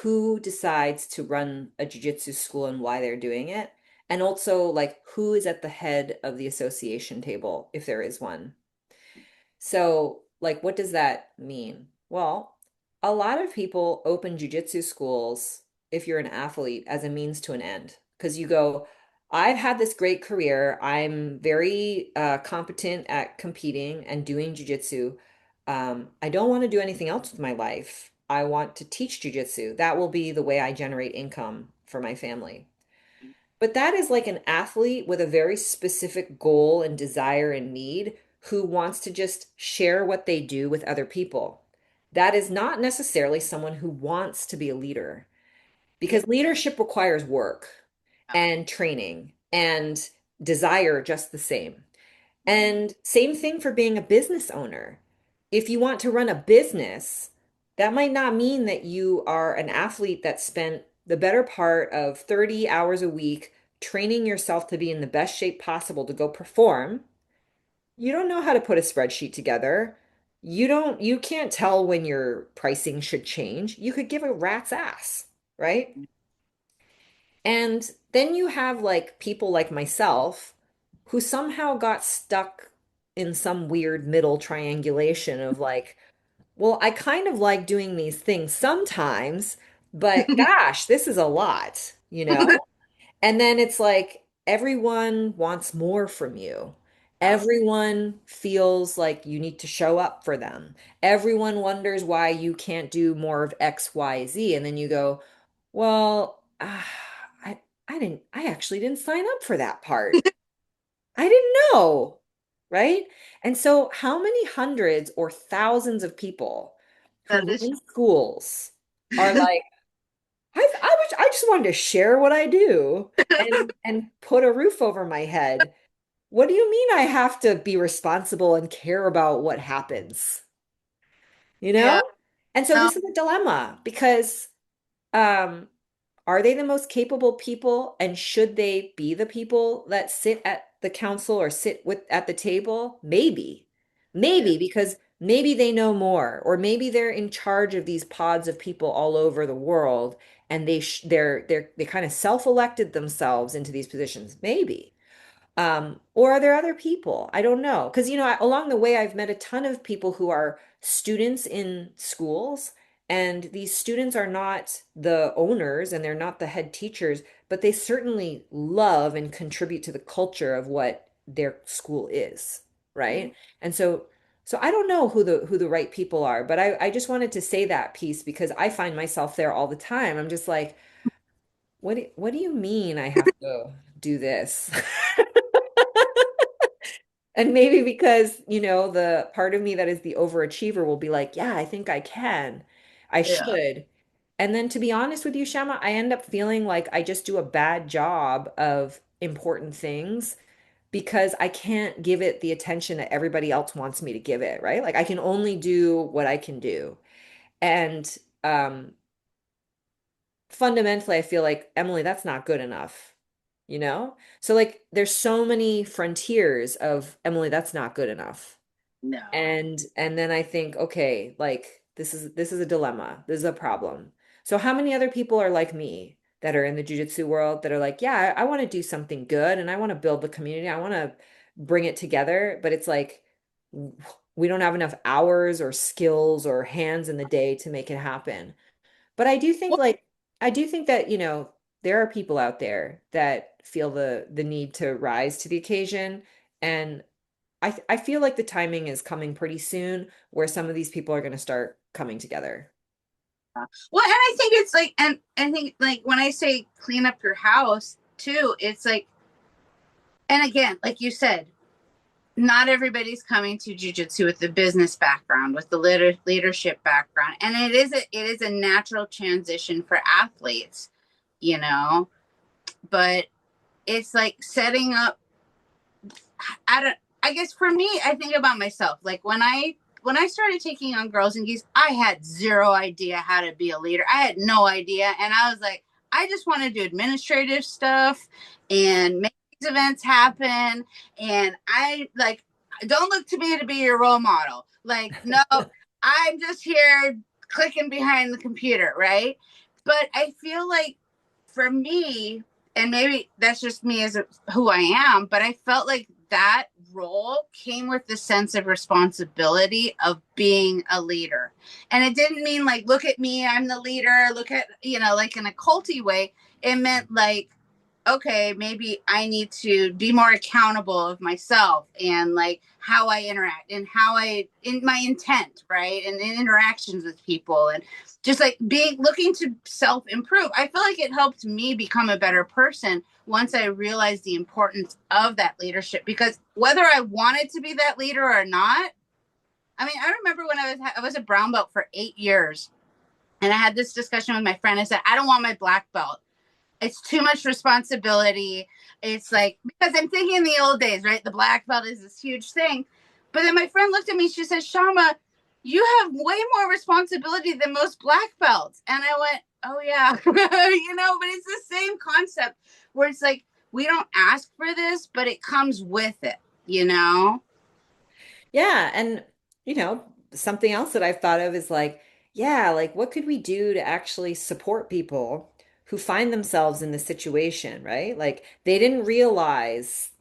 B: who decides to run a jiu-jitsu school and why they're doing it, and also like who is at the head of the association table, if there is one. So, like, what does that mean? Well, a lot of people open jujitsu schools if you're an athlete as a means to an end. Because you go, I've had this great career. I'm very competent at competing and doing jujitsu. I don't want to do anything else with my life. I want to teach jujitsu. That will be the way I generate income for my family. But that is like an athlete with a very specific goal and desire and need who wants to just share what they do with other people. That is not necessarily someone who wants to be a leader
A: yeah.
B: because leadership requires work and training and desire just the same. And same thing for being a business owner. If you want to run a business, that might not mean that you are an athlete that spent the better part of 30 hours a week training yourself to be in the best shape possible to go perform. You don't know how to put a spreadsheet together. You can't tell when your pricing should change. You could give a rat's ass, right? And then you have like people like myself who somehow got stuck in some weird middle triangulation of like, well, I kind of like doing these things sometimes, but gosh, this is a lot, you know? And then it's like everyone wants more from you.
A: Yeah.
B: Everyone feels like you need to show up for them. Everyone wonders why you can't do more of X, Y, Z. And then you go, well, I actually didn't sign up for that part. I didn't know, right? And so, how many hundreds or thousands of people who
A: That is
B: run schools are like, I just wanted to share what I do and put a roof over my head. What do you mean I have to be responsible and care about what happens? You know?
A: yeah.
B: And so
A: No,
B: this is a dilemma because um are they the most capable people and should they be the people that sit at the council or sit with at the table? Maybe.
A: yeah.
B: Maybe because maybe they know more or maybe they're in charge of these pods of people all over the world and they kind of self-elected themselves into these positions. Maybe. Or are there other people? I don't know. Because, along the way, I've met a ton of people who are students in schools, and these students are not the owners and they're not the head teachers, but they certainly love and contribute to the culture of what their school is,
A: Mhm.
B: right? And so I don't know who the right people are, but I just wanted to say that piece because I find myself there all the time. I'm just like, what do you mean I have to do this? And maybe because, the part of me that is the overachiever will be like, yeah, I think I can. I
A: Yeah.
B: should. And then to be honest with you, Shama, I end up feeling like I just do a bad job of important things because I can't give it the attention that everybody else wants me to give it, right? Like I can only do what I can do. And um fundamentally, I feel like, Emily, that's not good enough, you know? So like there's so many frontiers of Emily, that's not good enough.
A: No.
B: And then I think, okay, like this is a dilemma. This is a problem. So how many other people are like me that are in the jiu-jitsu world that are like, yeah, I want to do something good and I want to build the community. I want to bring it together, but it's like we don't have enough hours or skills or hands in the day to make it happen. But I do think that, there are people out there that feel the need to rise to the occasion. And I feel like the timing is coming pretty soon where some of these people are going to start coming together.
A: Well, and I think it's like, and I think like when I say clean up your house too, it's like, and again, like you said, not everybody's coming to jujitsu with the business background, with the leadership background, and it is a natural transition for athletes, you know. But it's like setting up. I don't. I guess for me, I think about myself. Like when I started taking on girls and geese, I had zero idea how to be a leader. I had no idea, and I was like, I just want to do administrative stuff and make these events happen. And I like, don't look to me to be your role model. Like, no, I'm just here clicking behind the computer, right? But I feel like for me, and maybe that's just me as who I am, but I felt like that role came with the sense of responsibility of being a leader. And it didn't mean like, look at me, I'm the leader, look at, like in a culty way. It meant like, okay, maybe I need to be more accountable of myself and like how I interact and in my intent, right? And in interactions with people and just like being looking to self improve. I feel like it helped me become a better person once I realized the importance of that leadership because whether I wanted to be that leader or not, I mean, I remember when I was a brown belt for 8 years and I had this discussion with my friend. I said, I don't want my black belt. It's too much responsibility. It's like, because I'm thinking in the old days, right? The black belt is this huge thing. But then my friend looked at me, she said, Shama, you have way more responsibility than most black belts. And I went, oh, yeah, but it's the same concept where it's like, we don't ask for this, but it comes with it, you know?
B: Yeah, and something else that I've thought of is like, yeah, like what could we do to actually support people who find themselves in this situation, right? Like they didn't realize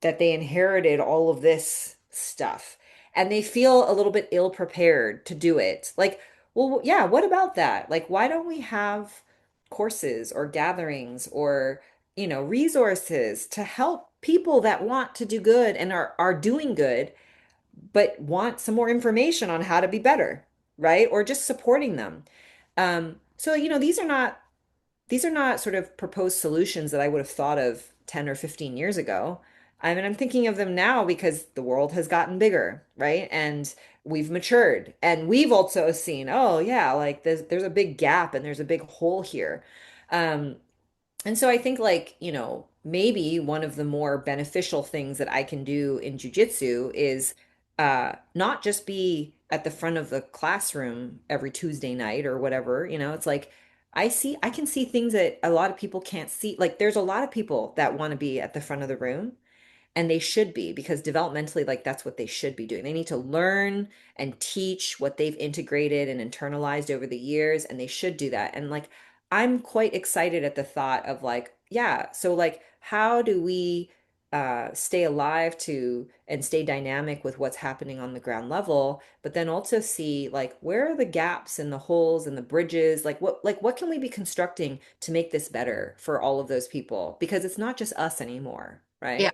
B: that they inherited all of this stuff and they feel a little bit ill prepared to do it. Like, well, yeah, what about that? Like, why don't we have courses or gatherings or, resources to help people that want to do good and are doing good but want some more information on how to be better, right? Or just supporting them. So, these are not sort of proposed solutions that I would have thought of 10 or 15 years ago. I mean, I'm thinking of them now because the world has gotten bigger, right? And we've matured. And we've also seen, oh, yeah, like there's a big gap and there's a big hole here. Um, and so I think like, maybe one of the more beneficial things that I can do in jujitsu is not just be at the front of the classroom every Tuesday night or whatever, it's like I can see things that a lot of people can't see. Like there's a lot of people that want to be at the front of the room and they should be because developmentally, like that's what they should be doing. They need to learn and teach what they've integrated and internalized over the years, and they should do that. And like, I'm quite excited at the thought of like, yeah, so like, how do we stay alive to and stay dynamic with what's happening on the ground level, but then also see like where are the gaps and the holes and the bridges, like what can we be constructing to make this better for all of those people? Because it's not just us anymore,
A: Yeah.
B: right?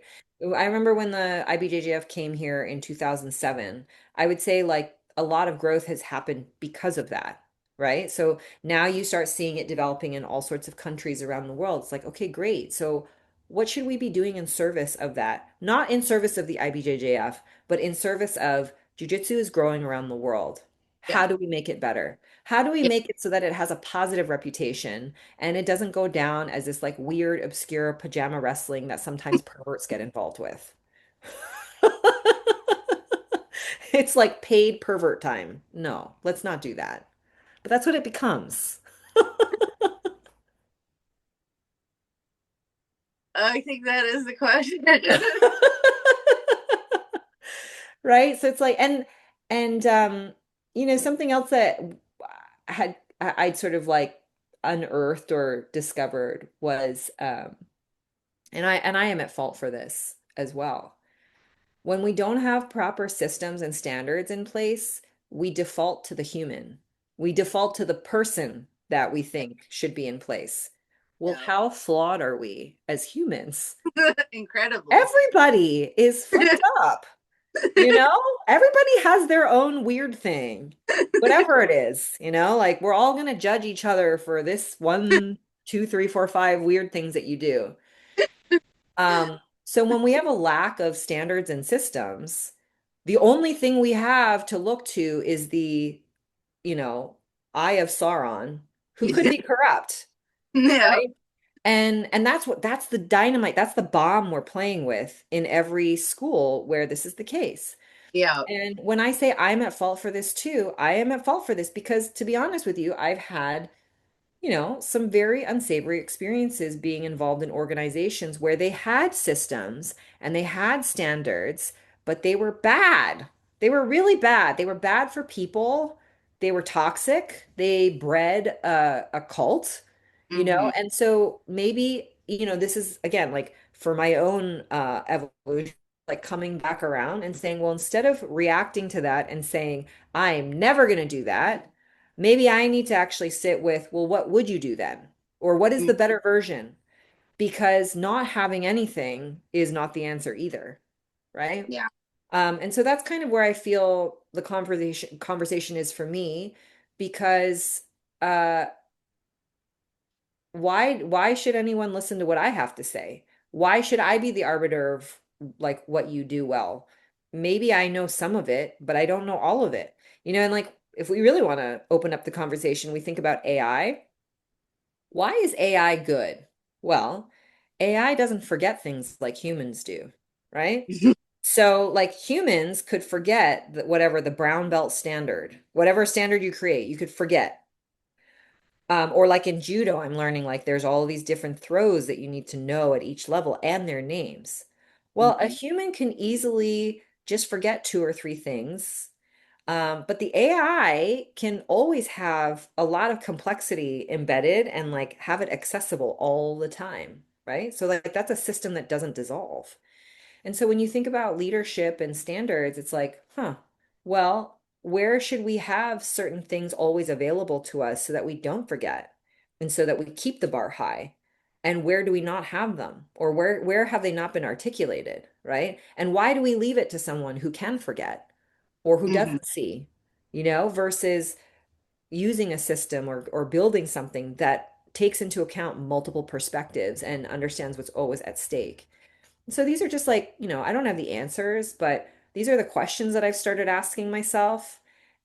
B: I remember when the IBJJF came here in 2007, I would say like a lot of growth has happened because of that, right? So now you start seeing it developing in all sorts of countries around the world. It's like, okay, great. So what should we be doing in service of that? Not in service of the IBJJF, but in service of Jiu-Jitsu is growing around the world.
A: Yeah.
B: How do we make it better? How do we
A: Yeah.
B: make it so that it has a positive reputation and it doesn't go down as this like weird, obscure pajama wrestling that sometimes perverts get involved with? It's like paid pervert time. No, let's not do that. But that's what it becomes.
A: I think that is the question.
B: Right? So it's like and something else that I'd sort of like unearthed or discovered was and I am at fault for this as well. When we don't have proper systems and standards in place, we default to the human. We default to the person that we think should be in place. Well,
A: Yeah.
B: how flawed are we as humans?
A: Incredibly.
B: Everybody is fucked up. You know, everybody has their own weird thing, whatever it is, like we're all going to judge each other for this one, two, three, four, five weird things that you do. So when we have a lack of standards and systems, the only thing we have to look to is the, you know, eye of Sauron, who could be corrupt,
A: Yeah.
B: right? And that's the dynamite, that's the bomb we're playing with in every school where this is the case.
A: Yeah.
B: And when I say I'm at fault for this too, I am at fault for this because to be honest with you, I've had some very unsavory experiences being involved in organizations where they had systems and they had standards, but they were bad. They were really bad. They were bad for people. They were toxic. They bred a cult,
A: Hmm.
B: and so maybe, this is again like for my own evolution, like coming back around and saying, well, instead of reacting to that and saying, I'm never going to do that. Maybe I need to actually sit with, well, what would you do then? Or what is the better version? Because not having anything is not the answer either, right?
A: Yeah.
B: And so that's kind of where I feel the conversation is for me, because uh, why should anyone listen to what I have to say? Why should I be the arbiter of like what you do well? Maybe I know some of it, but I don't know all of it. And like if we really want to open up the conversation, we think about AI. Why is AI good? Well, AI doesn't forget things like humans do, right? So, like humans could forget that whatever the brown belt standard, whatever standard you create, you could forget. Or like in judo, I'm learning like there's all these different throws that you need to know at each level and their names. Well, a
A: Mhm.
B: human can easily just forget two or three things. But the AI can always have a lot of complexity embedded and like have it accessible all the time, right? So like that's a system that doesn't dissolve. And so when you think about leadership and standards, it's like, huh, well, where should we have certain things always available to us so that we don't forget and so that we keep the bar high? And where do we not have them? Or where have they not been articulated, right? And why do we leave it to someone who can forget or who
A: Mhm.
B: doesn't see, versus using a system or building something that takes into account multiple perspectives and understands what's always at stake? So these are just like, I don't have the answers, but these are the questions that I've started asking myself.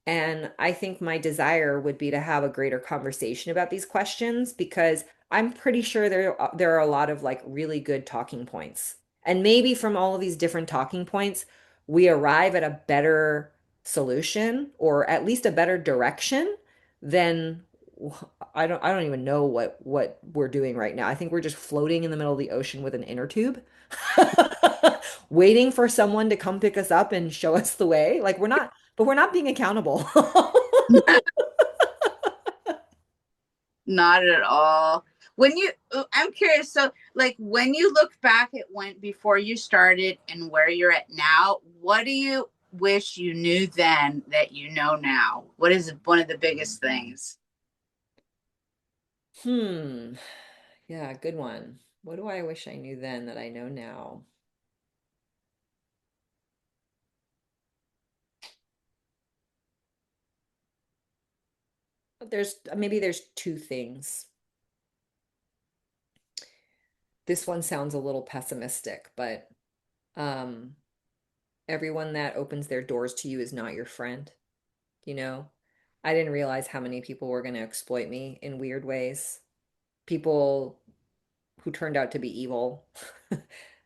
B: And I think my desire would be to have a greater conversation about these questions because I'm pretty sure there are a lot of like really good talking points. And maybe from all of these different talking points, we arrive at a better solution or at least a better direction than I don't even know what we're doing right now. I think we're just floating in the middle of the ocean with an inner tube. Waiting for someone to come pick us up and show us the way. Like we're not being accountable.
A: Not at all. I'm curious. So, like, when you look back at when before you started and where you're at now, what do you wish you knew then that you know now? What is one of the biggest things?
B: Hmm. Yeah, good one. What do I wish I knew then that I know now? Maybe there's two things. This one sounds a little pessimistic, but um everyone that opens their doors to you is not your friend, you know? I didn't realize how many people were going to exploit me in weird ways. People who turned out to be evil.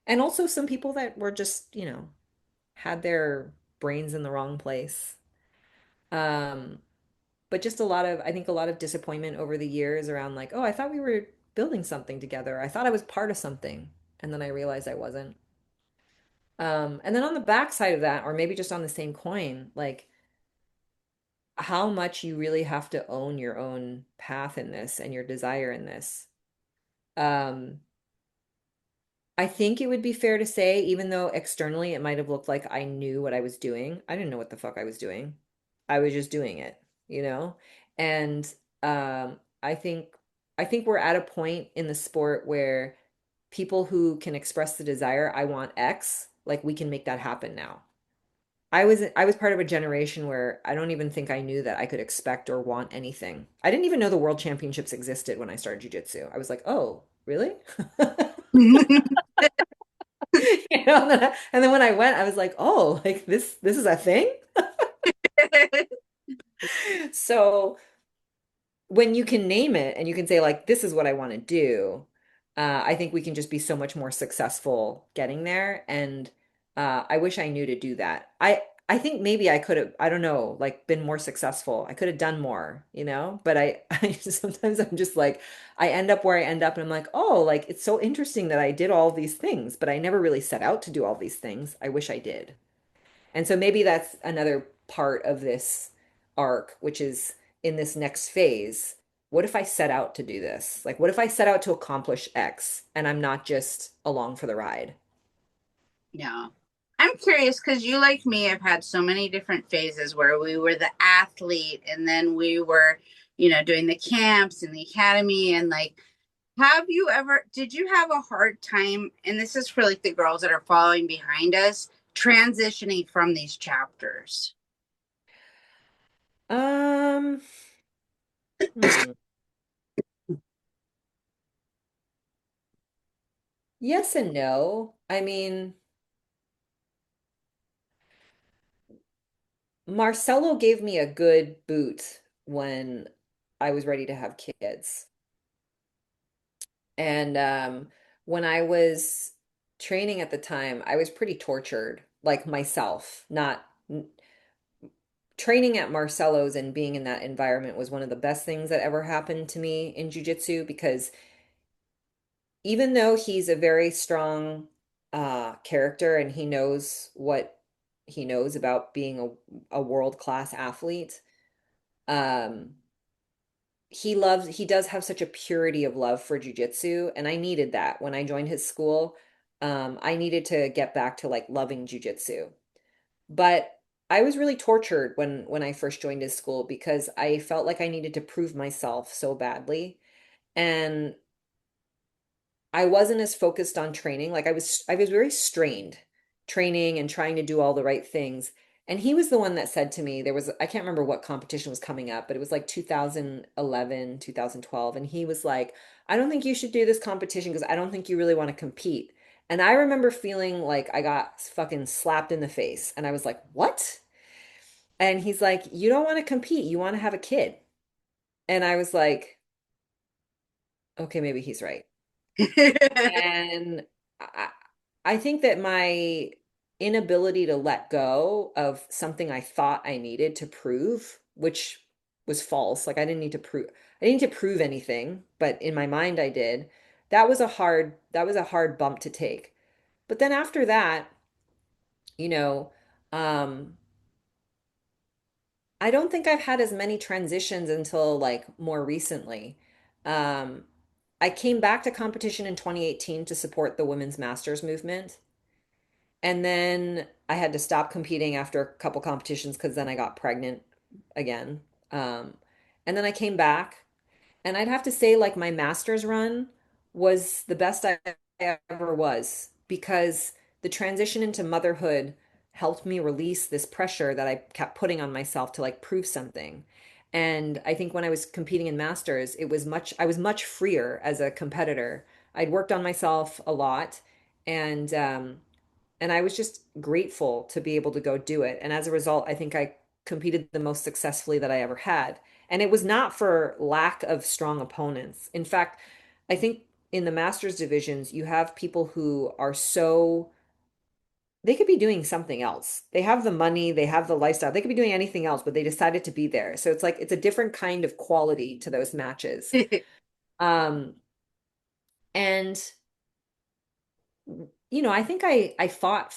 B: And also some people that were just, had their brains in the wrong place. Um, but just I think a lot of disappointment over the years around like, oh, I thought we were building something together. I thought I was part of something. And then I realized I wasn't. And then on the back side of that, or maybe just on the same coin, like how much you really have to own your own path in this and your desire in this. Um, I think it would be fair to say, even though externally it might have looked like I knew what I was doing, I didn't know what the fuck I was doing. I was just doing it, you know? And I think we're at a point in the sport where people who can express the desire, I want X, like we can make that happen now. I was part of a generation where I don't even think I knew that I could expect or want anything. I didn't even know the world championships existed when I started jiu-jitsu. I was like, "Oh, really?" And then when I went, I was like, oh, like this is a thing. So when you can name it and you can say like this is what I want to do, I think we can just be so much more successful getting there. And I wish I knew to do that. I think maybe I could have, I don't know, like been more successful. I could have done more, but I sometimes I'm just like I end up where I end up and I'm like, oh, like it's so interesting that I did all these things, but I never really set out to do all these things. I wish I did. And so maybe that's another part of this arc, which is in this next phase. What if I set out to do this? Like, what if I set out to accomplish X and I'm not just along for the ride?
A: Yeah. I'm curious because you, like me, have had so many different phases where we were the athlete and then we were, doing the camps and the academy. And like, did you have a hard time? And this is for like the girls that are following behind us, transitioning from these chapters.
B: Um, hmm. Yes and no. I mean, Marcelo gave me a good boot when I was ready to have kids. And when I was training at the time, I was pretty tortured, like myself, not training at Marcelo's and being in that environment was one of the best things that ever happened to me in jiu-jitsu because even though he's a very strong character and he knows what he knows about being a world-class athlete, um, he does have such a purity of love for jiu-jitsu, and I needed that when I joined his school. I needed to get back to like loving jiu-jitsu. But I was really tortured when I first joined his school because I felt like I needed to prove myself so badly. And I wasn't as focused on training. Like I was very strained training and trying to do all the right things. And he was the one that said to me, I can't remember what competition was coming up, but it was like 2011, 2012. And he was like, I don't think you should do this competition because I don't think you really want to compete. And I remember feeling like I got fucking slapped in the face. And I was like, what? And he's like, you don't want to compete. You want to have a kid. And I was like, okay, maybe he's right. And I, I think that my inability to let go of something I thought I needed to prove, which was false, like I didn't need to prove anything, but in my mind I did. That was a hard bump to take. But then after that, you know, um, I don't think I've had as many transitions until like more recently. Um, I came back to competition in 2018 to support the women's masters movement. And then I had to stop competing after a couple competitions because then I got pregnant again. Um, and then I came back, and I'd have to say, like, my master's run was the best I ever was because the transition into motherhood helped me release this pressure that I kept putting on myself to like prove something. And I think when I was competing in masters, I was much freer as a competitor. I'd worked on myself a lot, and and I was just grateful to be able to go do it. And as a result, I think I competed the most successfully that I ever had. And it was not for lack of strong opponents. In fact, I think in the masters divisions, you have people who are so, they could be doing something else. They have the money, they have the lifestyle, they could be doing anything else, but they decided to be there. So it's like, it's a different kind of quality to those matches. Um, and I think I fought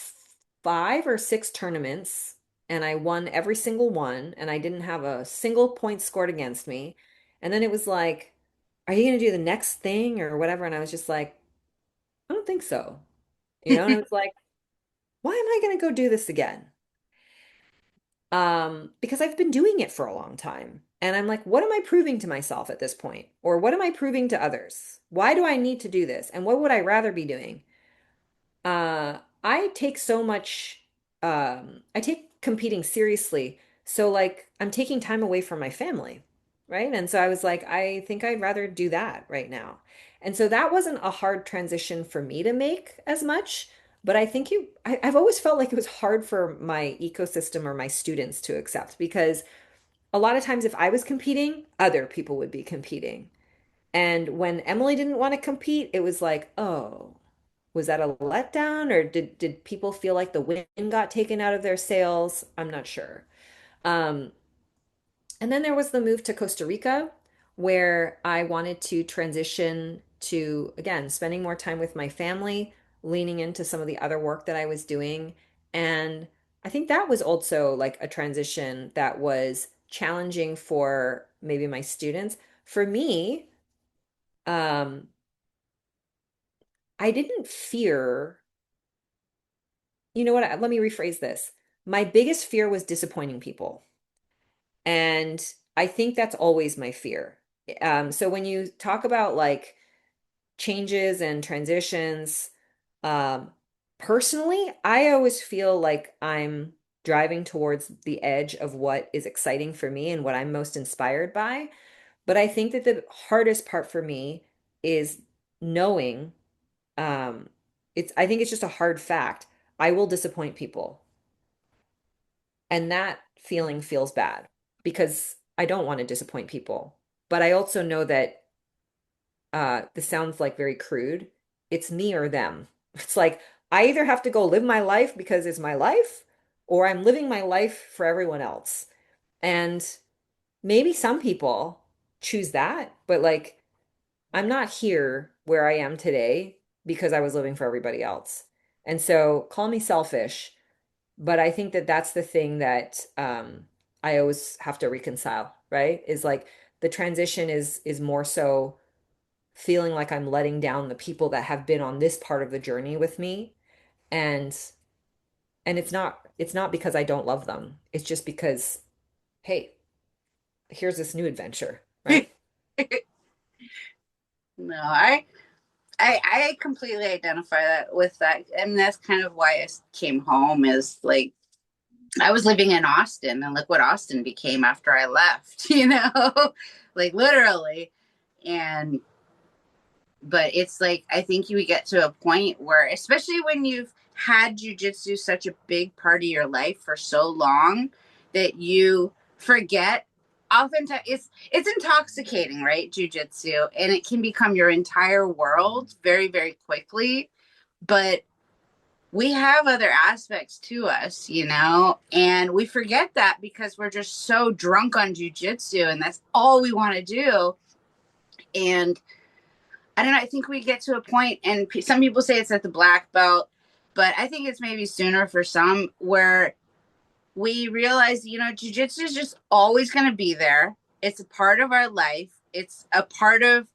B: 5 or 6 tournaments and I won every single one and I didn't have a single point scored against me. And then it was like, are you going to do the next thing or whatever? And I was just like, I don't think so. And it was like, why am I going to go do this again? Because I've been doing it for a long time. And I'm like, what am I proving to myself at this point? Or what am I proving to others? Why do I need to do this? And what would I rather be doing? I take so much, I take competing seriously. So like I'm taking time away from my family, right? And so I was like, I think I'd rather do that right now. And so that wasn't a hard transition for me to make as much, but I think I've always felt like it was hard for my ecosystem or my students to accept because a lot of times if I was competing, other people would be competing. And when Emily didn't want to compete, it was like, oh, was that a letdown or did people feel like the wind got taken out of their sails? I'm not sure. Um, and then there was the move to Costa Rica, where I wanted to transition to, again, spending more time with my family, leaning into some of the other work that I was doing. And I think that was also like a transition that was challenging for maybe my students. For me, um, I didn't fear, you know what? Let me rephrase this. My biggest fear was disappointing people. And I think that's always my fear. So when you talk about like changes and transitions, um, personally, I always feel like I'm driving towards the edge of what is exciting for me and what I'm most inspired by. But I think that the hardest part for me is knowing, um, I think it's just a hard fact. I will disappoint people. And that feeling feels bad because I don't want to disappoint people. But I also know that this sounds like very crude. It's me or them. It's like I either have to go live my life because it's my life, or I'm living my life for everyone else. And maybe some people choose that, but like I'm not here where I am today because I was living for everybody else. And so call me selfish, but I think that that's the thing that I always have to reconcile, right? Is like the transition is more so feeling like I'm letting down the people that have been on this part of the journey with me. And it's not because I don't love them. It's just because, hey, here's this new adventure, right?
A: No, I completely identify that with that, and that's kind of why I came home. Is like I was living in Austin, and look what Austin became after I left. Like literally. And but it's like I think you would get to a point where, especially when you've had jujitsu such a big part of your life for so long, that you forget. Oftentimes, it's intoxicating, right? Jujitsu, and it can become your entire world very, very quickly. But we have other aspects to us, and we forget that because we're just so drunk on jujitsu, and that's all we want to do. And I don't know. I think we get to a point, and some people say it's at the black belt, but I think it's maybe sooner for some, where we realize, jujitsu is just always going to be there. It's a part of our life. It's a part of,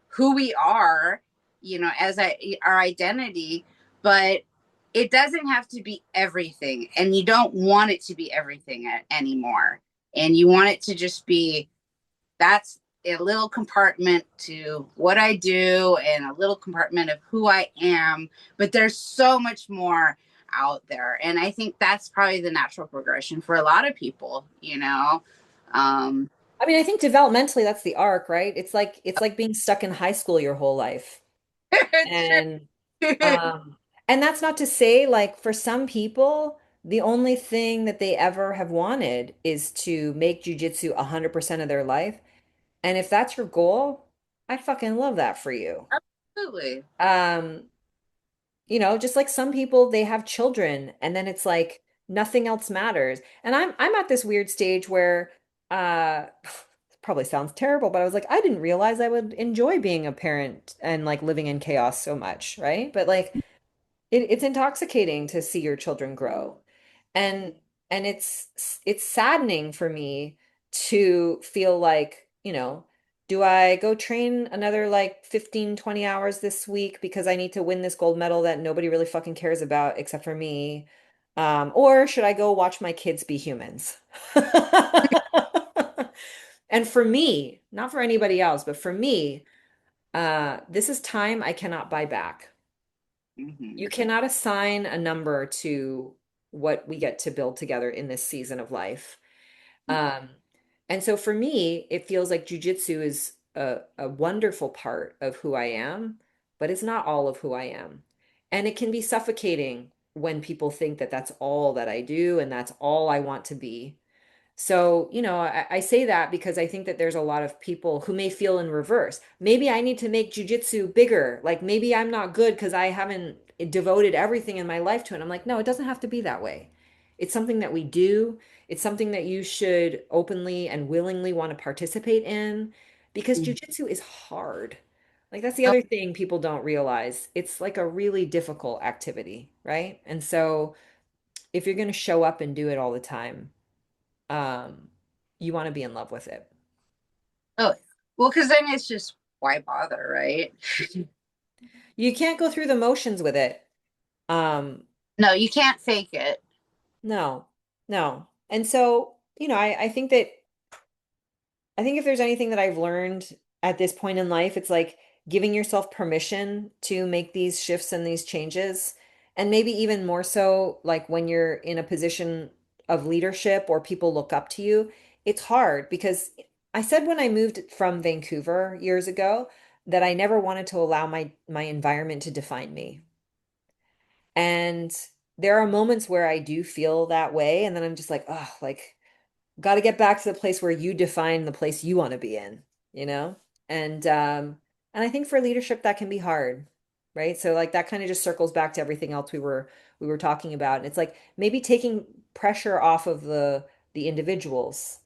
A: who we are, as our identity, but it doesn't have to be everything. And you don't want it to be everything anymore. And you want it to just be that's a little compartment to what I do and a little compartment of who I am. But there's so much more out there. And I think that's probably the natural progression for a lot of people. Um,
B: I mean, I think developmentally that's the arc, right? It's like being stuck in high school your whole life.
A: it's
B: And
A: true.
B: um and that's not to say like for some people the only thing that they ever have wanted is to make jujitsu 100% of their life. And if that's your goal, I fucking love that for you.
A: Absolutely.
B: Um, just like some people, they have children and then it's like nothing else matters. And I'm at this weird stage where probably sounds terrible, but I was like, I didn't realize I would enjoy being a parent and like living in chaos so much, right? But like it's intoxicating to see your children grow. And and it's saddening for me to feel like, do I go train another like 15, 20 hours this week because I need to win this gold medal that nobody really fucking cares about except for me? Or should I go watch my kids be humans? And for me, not for anybody else, but for me, this is time I cannot buy back.
A: Mm-hmm.
B: You cannot assign a number to what we get to build together in this season of life. Um, and so for me, it feels like jujitsu is a wonderful part of who I am, but it's not all of who I am. And it can be suffocating when people think that that's all that I do and that's all I want to be. So, I say that because I think that there's a lot of people who may feel in reverse. Maybe I need to make jujitsu bigger. Like maybe I'm not good because I haven't devoted everything in my life to it. I'm like, no, it doesn't have to be that way. It's something that we do. It's something that you should openly and willingly want to participate in because jujitsu is hard. Like that's the other thing people don't realize. It's like a really difficult activity, right? And so if you're going to show up and do it all the time, um, you want to be in love with it.
A: Oh, well, because then it's just why bother, right?
B: You can't go through the motions with it. Um,
A: No, you can't fake it.
B: no, no. And so, I think if there's anything that I've learned at this point in life, it's like giving yourself permission to make these shifts and these changes. And maybe even more so, like when you're in a position of leadership or people look up to you, it's hard because I said when I moved from Vancouver years ago that I never wanted to allow my environment to define me. And there are moments where I do feel that way, and then I'm just like, oh, like got to get back to the place where you define the place you want to be in, you know? And I think for leadership that can be hard, right? So like that kind of just circles back to everything else we were talking about. And it's like maybe taking pressure off of the individuals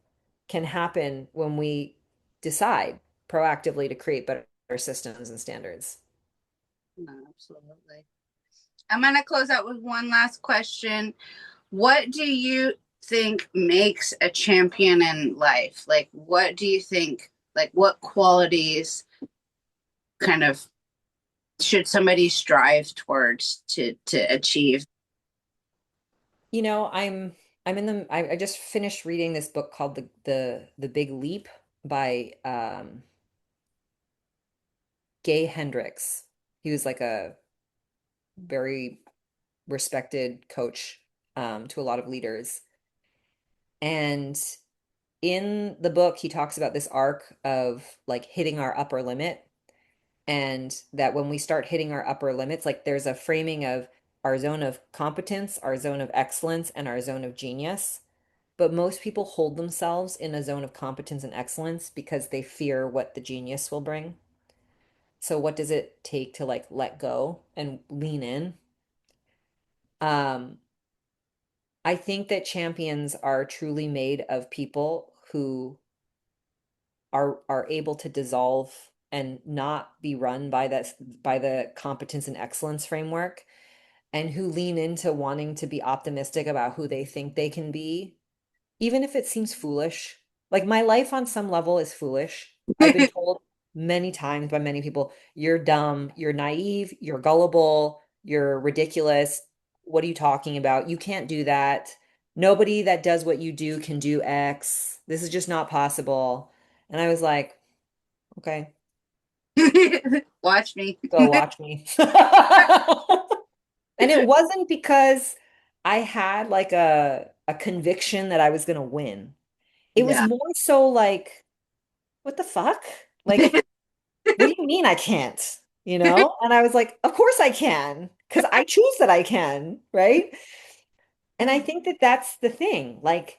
B: can happen when we decide proactively to create better systems and standards.
A: No, absolutely. I'm going to close out with one last question. What do you think makes a champion in life? Like, what do you think, like, what qualities kind of should somebody strive towards to achieve?
B: You know, I'm in the I just finished reading this book called the Big Leap by Gay Hendricks. He was like a very respected coach to a lot of leaders. And in the book, he talks about this arc of like hitting our upper limit, and that when we start hitting our upper limits, like there's a framing of our zone of competence, our zone of excellence, and our zone of genius. But most people hold themselves in a zone of competence and excellence because they fear what the genius will bring. So what does it take to like let go and lean in? Um, I think that champions are truly made of people who are able to dissolve and not be run by the competence and excellence framework, and who lean into wanting to be optimistic about who they think they can be, even if it seems foolish. Like my life on some level is foolish. I've been told many times by many people, you're dumb, you're naive, you're gullible, you're ridiculous. What are you talking about? You can't do that. Nobody that does what you do can do X. This is just not possible. And I was like, okay,
A: Watch me.
B: go watch me. And it wasn't because I had like a conviction that I was going to win. It was
A: Yeah.
B: more so like, what the fuck? Like, what do you mean I can't? You know? And I was like, of course I can, because I choose that I can, right? And I think that that's the thing. Like,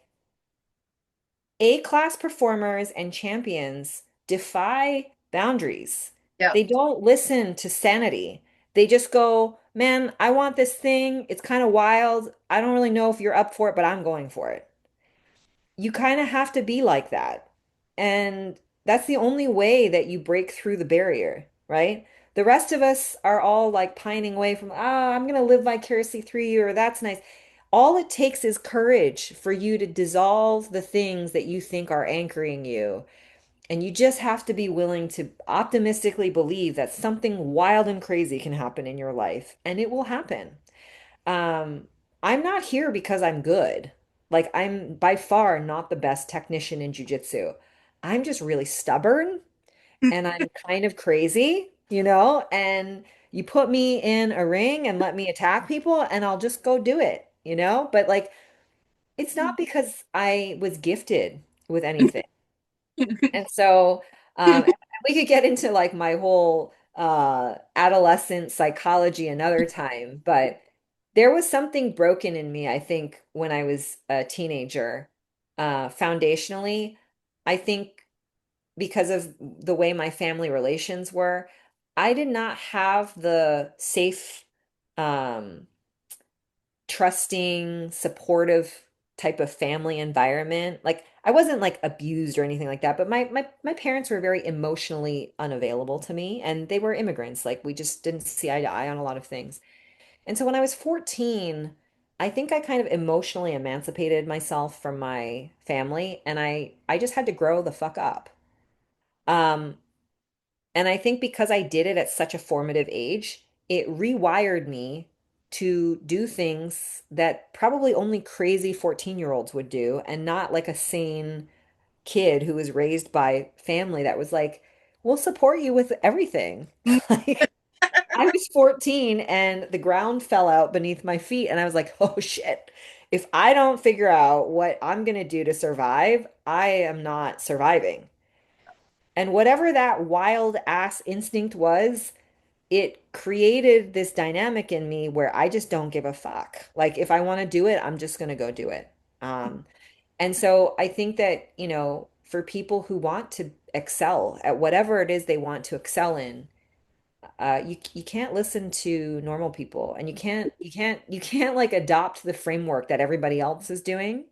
B: A-class performers and champions defy boundaries.
A: Yep.
B: They don't listen to sanity. They just go, man, I want this thing. It's kind of wild. I don't really know if you're up for it, but I'm going for it. You kind of have to be like that. And that's the only way that you break through the barrier, right? The rest of us are all like pining away from, I'm going to live vicariously through you, or that's nice. All it takes is courage for you to dissolve the things that you think are anchoring you. And you just have to be willing to optimistically believe that something wild and crazy can happen in your life, and it will happen. Um, I'm not here because I'm good. Like I'm by far not the best technician in jiu-jitsu. I'm just really stubborn and I'm kind of crazy, and you put me in a ring and let me attack people and I'll just go do it. But like it's not because I was gifted with anything. And so we could get into like my whole adolescent psychology another time, but there was something broken in me, I think, when I was a teenager. Foundationally, I think because of the way my family relations were, I did not have the safe, um, trusting, supportive type of family environment. Like I wasn't like abused or anything like that, but my parents were very emotionally unavailable to me, and they were immigrants. Like we just didn't see eye to eye on a lot of things. And so when I was 14, I think I kind of emotionally emancipated myself from my family, and I just had to grow the fuck up. Um and I think because I did it at such a formative age, it rewired me to do things that probably only crazy 14-year-olds would do, and not like a sane kid who was raised by family that was like, we'll support you with everything. Like, I was 14 and the ground fell out beneath my feet, and I was like, oh shit. If I don't figure out what I'm going to do to survive, I am not surviving. And whatever that wild ass instinct was, it created this dynamic in me where I just don't give a fuck. Like if I want to do it, I'm just going to go do it. And so I think that, for people who want to excel at whatever it is they want to excel in, you can't listen to normal people, and you can't like adopt the framework that everybody else is doing.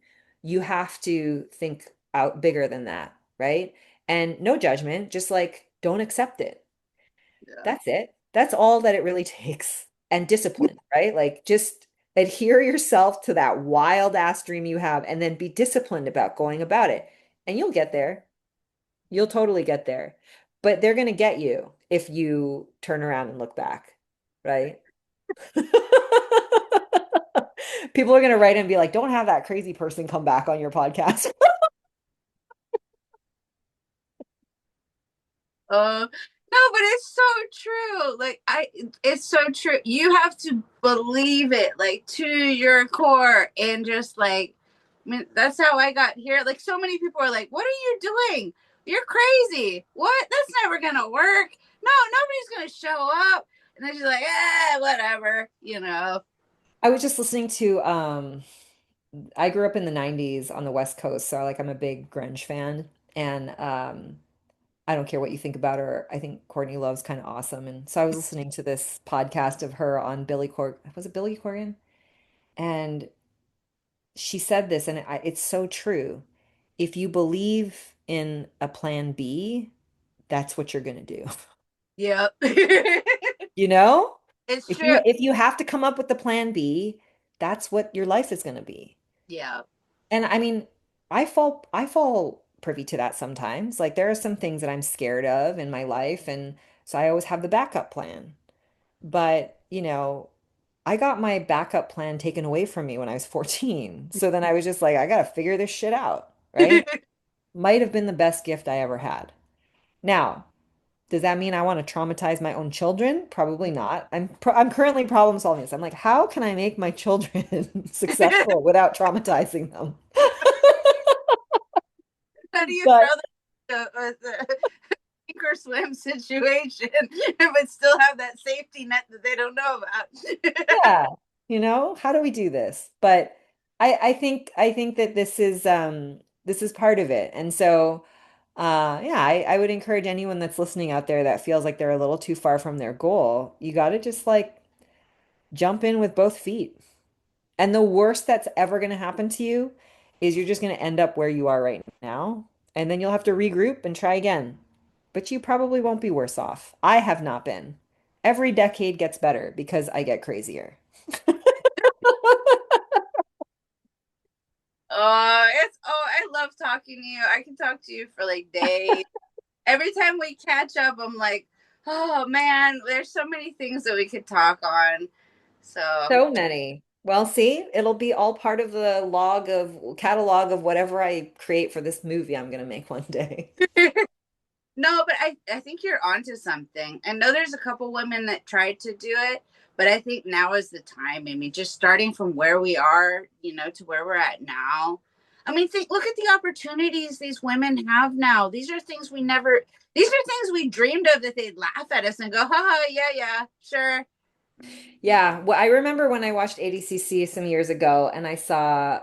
B: You have to think out bigger than that, right? And no judgment, just like don't accept it.
A: Yeah.
B: That's it. That's all that it really takes. And discipline, right? Like just adhere yourself to that wild ass dream you have and then be disciplined about going about it. And you'll get there. You'll totally get there. But they're going to get you if you turn around and look back, right? People are going to write and be like, don't have that crazy person come back on your podcast.
A: No, but it's so true. Like it's so true. You have to believe it, like to your core, and just like, I mean, that's how I got here. Like so many people are like, "What are you doing? You're crazy. What? That's never gonna work. No, nobody's gonna show up." And then she's like, whatever, you know.
B: I was just listening to I grew up in the 90s on the West Coast, so like I'm a big grunge fan. And I don't care what you think about her. I think Courtney Love's kind of awesome. And so I was listening to this podcast of her on Billy Corg, was it Billy Corgan? And she said this, and it's so true. If you believe in a plan B, that's what you're going to do.
A: Yep.
B: You know?
A: It's
B: If
A: true.
B: you have to come up with the plan B, that's what your life is going to be.
A: Yeah.
B: And I mean, I fall privy to that sometimes. Like there are some things that I'm scared of in my life, and so I always have the backup plan. But, I got my backup plan taken away from me when I was 14. So then I was just like, I gotta figure this shit out, right? Might have been the best gift I ever had. Now, does that mean I want to traumatize my own children? Probably not. I'm currently problem solving this. I'm like, how can I make my children successful without traumatizing them?
A: How do you throw
B: But
A: the sink or swim situation, but still have that safety net that they don't know about?
B: yeah, how do we do this? But I think that this is part of it. And so yeah, I would encourage anyone that's listening out there that feels like they're a little too far from their goal, you got to just like jump in with both feet. And the worst that's ever going to happen to you is you're just going to end up where you are right now. And then you'll have to regroup and try again. But you probably won't be worse off. I have not been. Every decade gets better because I get crazier.
A: I love talking to you. I can talk to you for like days. Every time we catch up, I'm like, oh man, there's so many things that we could talk on. So
B: So many. Well, see, it'll be all part of the catalog of whatever I create for this movie I'm going to make one day.
A: no, but I think you're onto something. I know there's a couple women that tried to do it, but I think now is the time. I mean, just starting from where we are, to where we're at now. I mean, look at the opportunities these women have now. These are things we dreamed of that they'd laugh at us and go, haha, yeah, yeah, sure.
B: Yeah, well, I remember when I watched ADCC some years ago and I saw,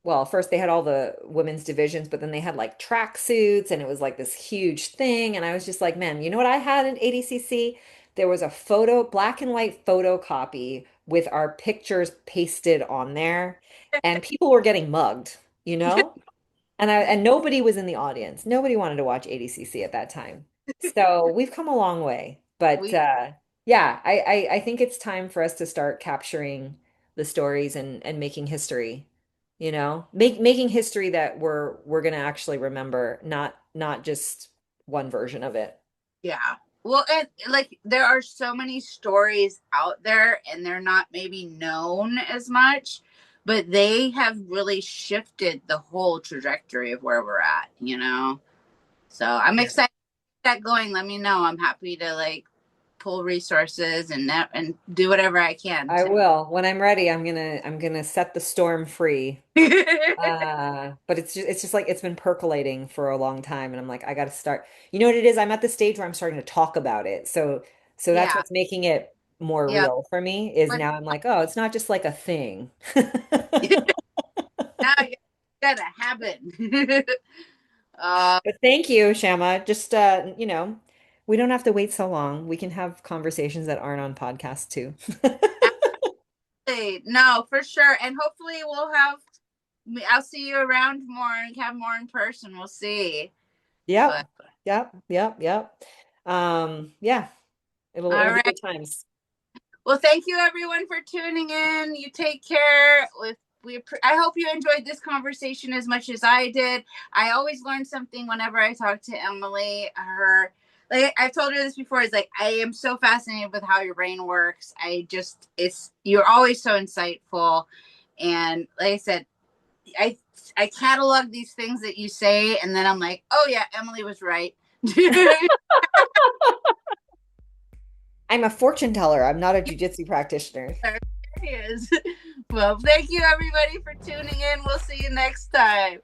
B: well, first they had all the women's divisions, but then they had like track suits and it was like this huge thing. And I was just like, man, you know what I had in ADCC? There was a black and white photocopy with our pictures pasted on there, and people were getting mugged, you know? And nobody was in the audience. Nobody wanted to watch ADCC at that time. So we've come a long way. But
A: We,
B: yeah, I think it's time for us to start capturing the stories and making history, making history that we're gonna actually remember, not just one version of it.
A: yeah. Well, like there are so many stories out there and they're not maybe known as much, but they have really shifted the whole trajectory of where we're at. So I'm
B: Yeah.
A: excited to get that going. Let me know. I'm happy to like pull resources and do whatever I can
B: I
A: to.
B: will. When I'm ready, I'm gonna set the storm free. But it's just like it's been percolating for a long time, and I'm like, I got to start. You know what it is? I'm at the stage where I'm starting to talk about it. So that's
A: Yeah.
B: what's making it more
A: Yeah.
B: real for me, is
A: But
B: now I'm like, oh, it's not just like a thing.
A: now you gotta happen. Uh,
B: But thank you, Shama. Just we don't have to wait so long. We can have conversations that aren't on podcasts too.
A: absolutely. No, for sure. And hopefully I'll see you around more and have more in person. We'll see. But
B: Yep. Yep. Yep. Yep. Yeah, it'll
A: all
B: be
A: right.
B: good times.
A: Well, thank you everyone for tuning in. You take care. I hope you enjoyed this conversation as much as I did. I always learn something whenever I talk to Emily. Like I've told her this before, is like I am so fascinated with how your brain works. It's you're always so insightful. And like I said, I I catalog these things that you say, and then I'm like, oh yeah, Emily was right.
B: I'm a fortune teller. I'm not a jujitsu practitioner.
A: There he is. Well, thank you everybody for tuning in. We'll see you next time.